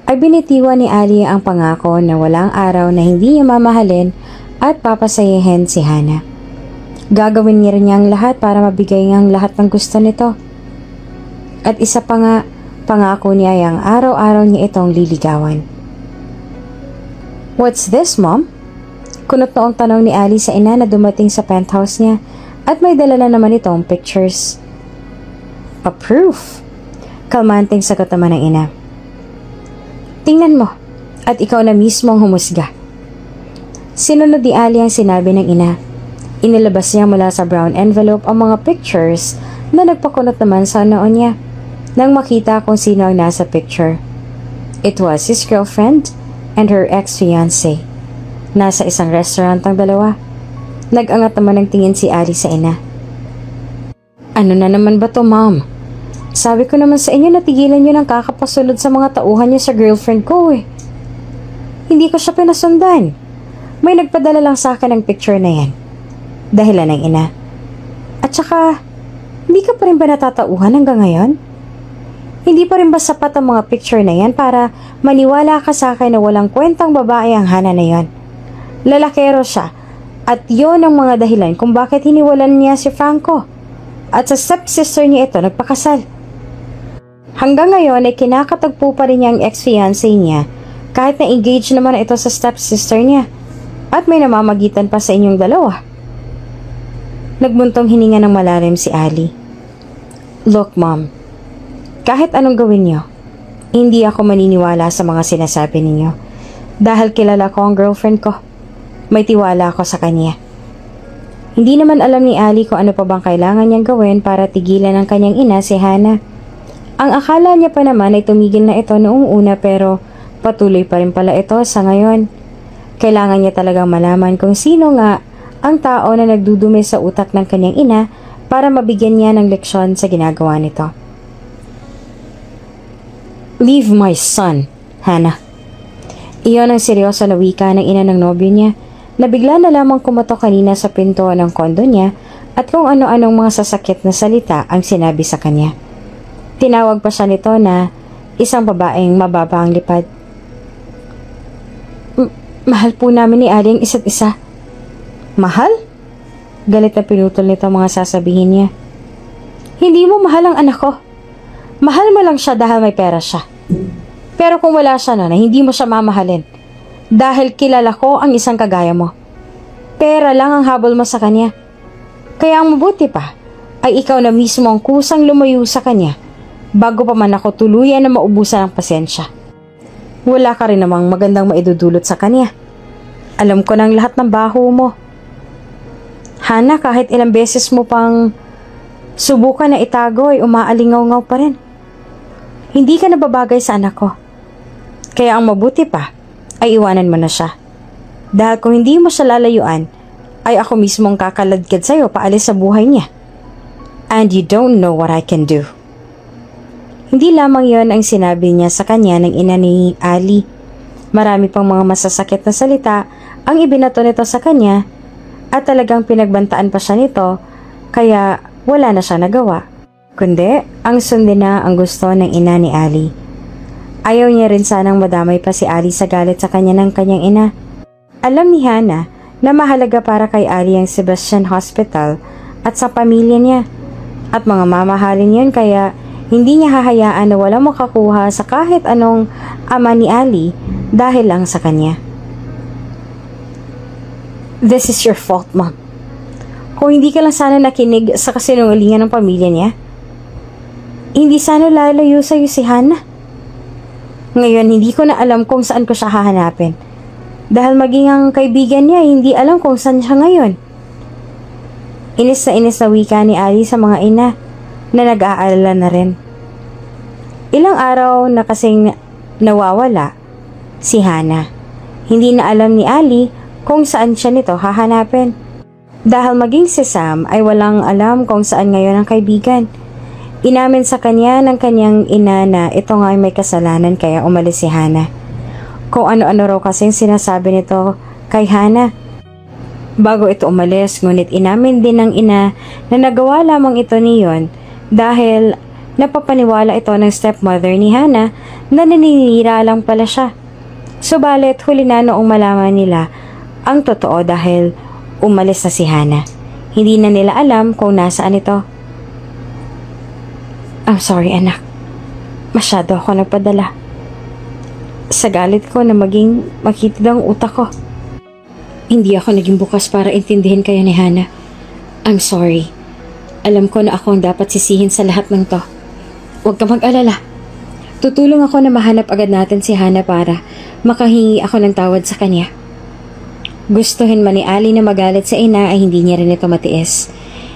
Speaker 1: ay binitiwan ni Ali ang pangako na walang araw na hindi niya mamahalin at papasayahin si Hana. Gagawin niya rin niya ang lahat para mabigay niya ang lahat ng gusto nito. At isa pa nga, pangako niya ay ang araw-araw niya itong liligawan. What's this, Mom? Kunot noong tanong ni Ali sa ina na dumating sa penthouse niya at may dala na naman itong pictures. A proof? Kalmanting sagot naman ng ina. Tingnan mo at ikaw na mismo ang humusga. Sinunod ni Ali ang sinabi ng ina. Inilabas niya mula sa brown envelope ang mga pictures na nagpakunot naman sa noon niya nang makita kung sino ang nasa picture. It was his girlfriend and her ex-fiancé. Nasa isang restaurant ang dalawa. Nag-angat naman ng tingin si Ali sa ina. Ano na naman ba to, Mom? Sabi ko naman sa inyo na tigilan nyo ng kakapasunod sa mga tauhan niyo sa girlfriend ko eh. Hindi ko siya pinasundan. May nagpadala lang sa akin ng picture na yan. Dahilan ng ina. At saka, hindi ka pa rin ba natatauhan hanggang ngayon? Hindi pa rin ba sapat ang mga picture na yan para maniwala ka sa akin na walang kwentang babae ang Hana na yan? Lalakero siya at yon ang mga dahilan kung bakit hiniwalan niya si Franco. At sa stepsister niya ito nagpakasal. Hanggang ngayon ay kinakatagpo pa rin niya ang ex-fiancé niya kahit na engaged naman ito sa stepsister niya at may namamagitan pa sa inyong dalawa. Nagbuntong hininga ng malalim si Ali. Look, Mom, kahit anong gawin niyo, hindi ako maniniwala sa mga sinasabi ninyo dahil kilala ko ang girlfriend ko. May tiwala ako sa kanya. Hindi naman alam ni Ali kung ano pa bang kailangan niyang gawin para tigilan ang kanyang ina si Hana. Ang akala niya pa naman ay tumigil na ito noong una pero patuloy pa rin pala ito sa ngayon. Kailangan niya talagang malaman kung sino nga ang tao na nagdudumi sa utak ng kanyang ina para mabigyan niya ng leksyon sa ginagawa nito. Leave my son, Hana. Iyon ang seryoso na wika ng ina ng nobyo niya na bigla na lamang kumatok kanina sa pinto ng kondo niya at kung ano-anong mga sasakit na salita ang sinabi sa kanya. Tinawag pa siya nito na isang babaeng mababa ang lipad. Mahal po namin ni Ali ang isa't isa. Mahal? Galit na pinutol nito mga sasabihin niya. Hindi mo mahal ang anak ko. Mahal mo lang siya dahil may pera siya. Pero kung wala siya na hindi mo siya mamahalin. Dahil kilala ko ang isang kagaya mo. Pera lang ang habol mo sa kanya. Kaya ang mabuti pa ay ikaw na mismo ang kusang lumayo sa kanya bago pa man ako tuluyan na maubusan ng pasensya. Wala ka rin namang magandang maidudulot sa kanya. Alam ko ng lahat ng baho mo. Hana, kahit ilang beses mo pang subukan na itago ay umaalingaw-ngaw pa rin. Hindi ka nababagay sa anak ko. Kaya ang mabuti pa ay iwanan mo na siya. Dahil kung hindi mo siya lalayuan, ay ako mismo ang kakaladkad sa'yo paalis sa buhay niya. And you don't know what I can do. Hindi lamang yon ang sinabi niya sa kanya ng ina ni Ali. Marami pang mga masasakit na salita ang ibinato nito sa kanya at talagang pinagbantaan pa siya nito kaya wala na siya nagawa. Kundi ang sundin na ang gusto ng ina ni Ali. Ayaw niya rin sanang madamay pa si Ali sa galit sa kanya ng kanyang ina. Alam ni Hana na mahalaga para kay Ali ang Sebastian Hospital at sa pamilya niya. At mga mamahalin yun kaya hindi niya hahayaan na walang makakuha sa kahit anong ama ni Ali dahil lang sa kanya. This is your fault, Mom. Kung hindi ka lang sana nakinig sa kasinungalingan ng pamilya niya, hindi sana lalayo sa'yo si Hana. Ngayon, hindi ko na alam kung saan ko siya hahanapin. Dahil maging ang kaibigan niya, hindi alam kung saan siya ngayon. Inis na wika ni Ali sa mga ina na nag-aalala na rin.
Speaker 3: Ilang araw na kasing nawawala si Hana. Hindi na alam ni Ali kung saan siya nito hahanapin. Dahil maging si Sam ay walang alam kung saan ngayon ang kaibigan. Inamin sa kanya ng kanyang ina na ito nga ay may kasalanan kaya umalis si Hana. Kung ano-ano raw kasing sinasabi nito kay Hana. Bago ito umalis, ngunit inamin din ng ina na nagawa lamang ito niyon dahil napapaniwala ito ng stepmother ni Hana na naninira lang pala siya. Subalit huli na noong malaman nila ang totoo dahil umalis na si Hana. Hindi na nila alam kung nasaan ito. I'm sorry anak. Masyado ako nagpadala. Sa galit ko na maging makitid ang utak ko. Hindi ako naging bukas para intindihin kayo ni Hana. I'm sorry. Alam ko na ako ang dapat sisihin sa lahat ng to. Huwag ka mag-alala. Tutulong ako na mahanap agad natin si Hana para makahingi ako ng tawad sa kanya. Gustuhin man ni Ali na magalit sa ina ay hindi niya rin ito matiis.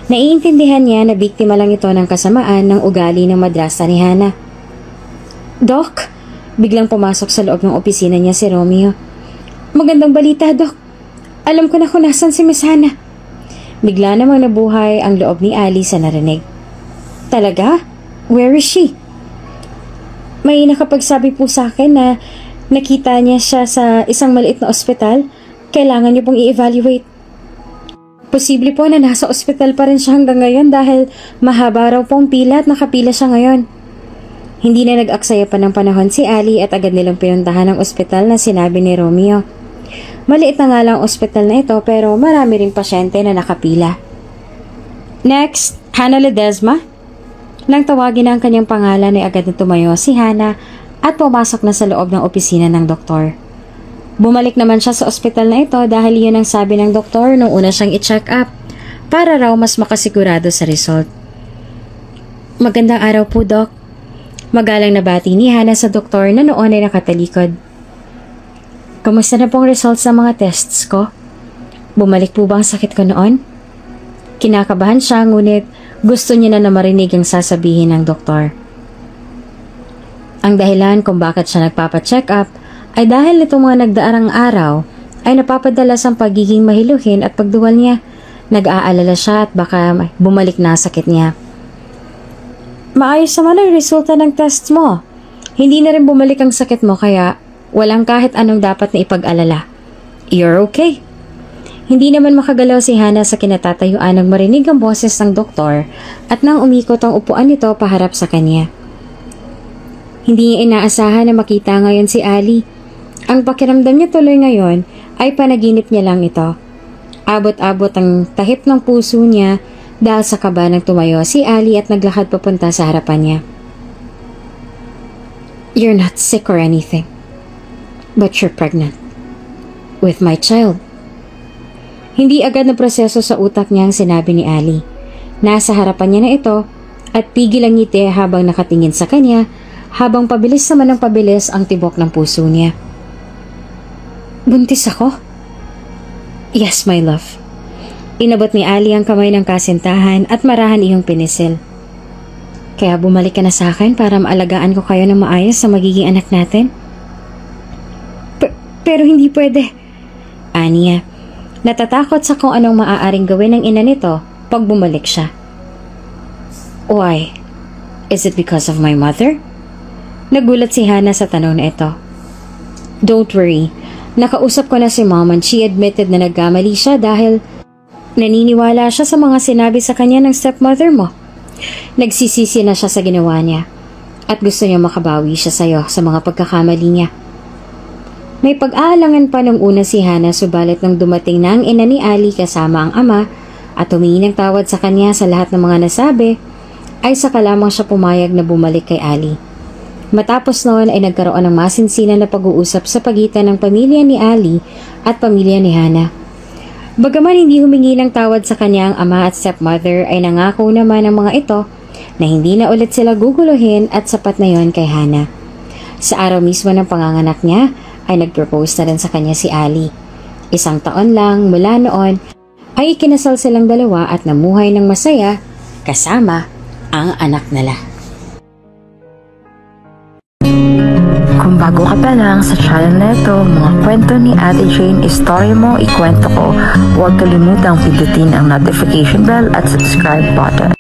Speaker 3: Naiintindihan niya na biktima lang ito ng kasamaan ng ugali ng madrasa ni Hana. Doc, biglang pumasok sa loob ng opisina niya si Romeo. Magandang balita, Doc. Alam ko na kung nasan si Miss Hana. Bigla namang nabuhay ang loob ni Ali sa narinig. Talaga? Where is she? May nakapagsabi po sa akin na nakita niya siya sa isang maliit na ospital. Kailangan niyo pong i-evaluate. Posible po na nasa ospital pa rin siya hanggang ngayon dahil mahaba raw pong pila at nakapila siya ngayon. Hindi na nag-aksaya pa ng panahon si Ali at agad nilang pinuntahan ang ospital na sinabi ni Romeo. Maliit na nga lang ang ospital na ito pero marami ring pasyente na nakapila. Next, Hana Ledesma. Nang tawagin ang kanyang pangalan ay agad na tumayo si Hana at pumasok na sa loob ng opisina ng doktor. Bumalik naman siya sa ospital na ito dahil yun ang sabi ng doktor nung una siyang i-check up para raw mas makasigurado sa result. Magandang araw po, Doc. Magalang na bati ni Hana sa doktor na noon ay nakatalikod. Kamusta na pong results ng mga tests ko? Bumalik po ba ang sakit ko noon? Kinakabahan siya ngunit gusto niya na marinig ang sasabihin ng doktor. Ang dahilan kung bakit siya nagpapacheck up ay dahil nitong mga nagdaarang araw ay napapadalas ang pagiging mahiluhin at pagduwal niya. Nag-aalala siya at baka bumalik na sakit niya. Maayos naman ang resulta ng tests mo. Hindi na rin bumalik ang sakit mo kaya walang kahit anong dapat na ipag-alala. You're okay. Hindi naman makagalaw si Hana sa kinatatayuan ng marinig ang boses ng doktor at nang umikot ang upuan nito paharap sa kanya. Hindi niya inaasahan na makita ngayon si Ali. Ang pakiramdam niya tuloy ngayon ay panaginip niya lang ito. Abot-abot ang tahip ng puso niya dahil sa kaba ng tumayo si Ali at naglakad papunta sa harapan niya. You're not sick or anything, but you're pregnant. With my child. Hindi agad na proseso sa utak niya ang sinabi ni Ali. Nasa harapan niya na ito at pigil ang ngiti habang nakatingin sa kanya habang pabilis naman ng pabilis ang tibok ng puso niya. Buntis ako? Yes, my love. Inabot ni Ali ang kamay ng kasintahan at marahan iyong pinisil. Kaya bumalik ka na sa akin para maalagaan ko kayo ng maayos sa magiging anak natin? Pero hindi pwede. Aniya, natatakot sa kung anong maaaring gawin ng ina nito pag bumalik siya. Why? Is it because of my mother? Nagulat si Hana sa tanong na ito. Don't worry. Nakausap ko na si Mom and she admitted na nagkamali siya dahil naniniwala siya sa mga sinabi sa kanya ng stepmother mo. Nagsisisi na siya sa ginawa niya at gusto niya makabawi siya sa'yo sa mga pagkakamali niya. May pag-aalangan pa nung una si Hana subalit nang dumating na ang ina ni Ali kasama ang ama at humingi ng tawad sa kanya sa lahat ng mga nasabi ay saka lamang siya pumayag na bumalik kay Ali. Matapos noon ay nagkaroon ng masinsinan na pag-uusap sa pagitan ng pamilya ni Ali at pamilya ni Hana. Bagaman hindi humingi ng tawad sa kanya ang ama at stepmother ay nangako naman ang mga ito na hindi na ulit sila guguluhin at sapat na yon kay Hana. Sa araw mismo ng panganganak niya ay nag-propose na rin sa kanya si Ali. 1 taon lang mula noon ay ikinasal silang dalawa at namuhay ng masaya kasama ang anak nila.
Speaker 2: Kung bago ka pa lang sa channel na ito, mga kwento ni Ate Jane, Istorya Mo, Ikwento Ko, huwag kalimutang pindutin ang notification bell at subscribe button.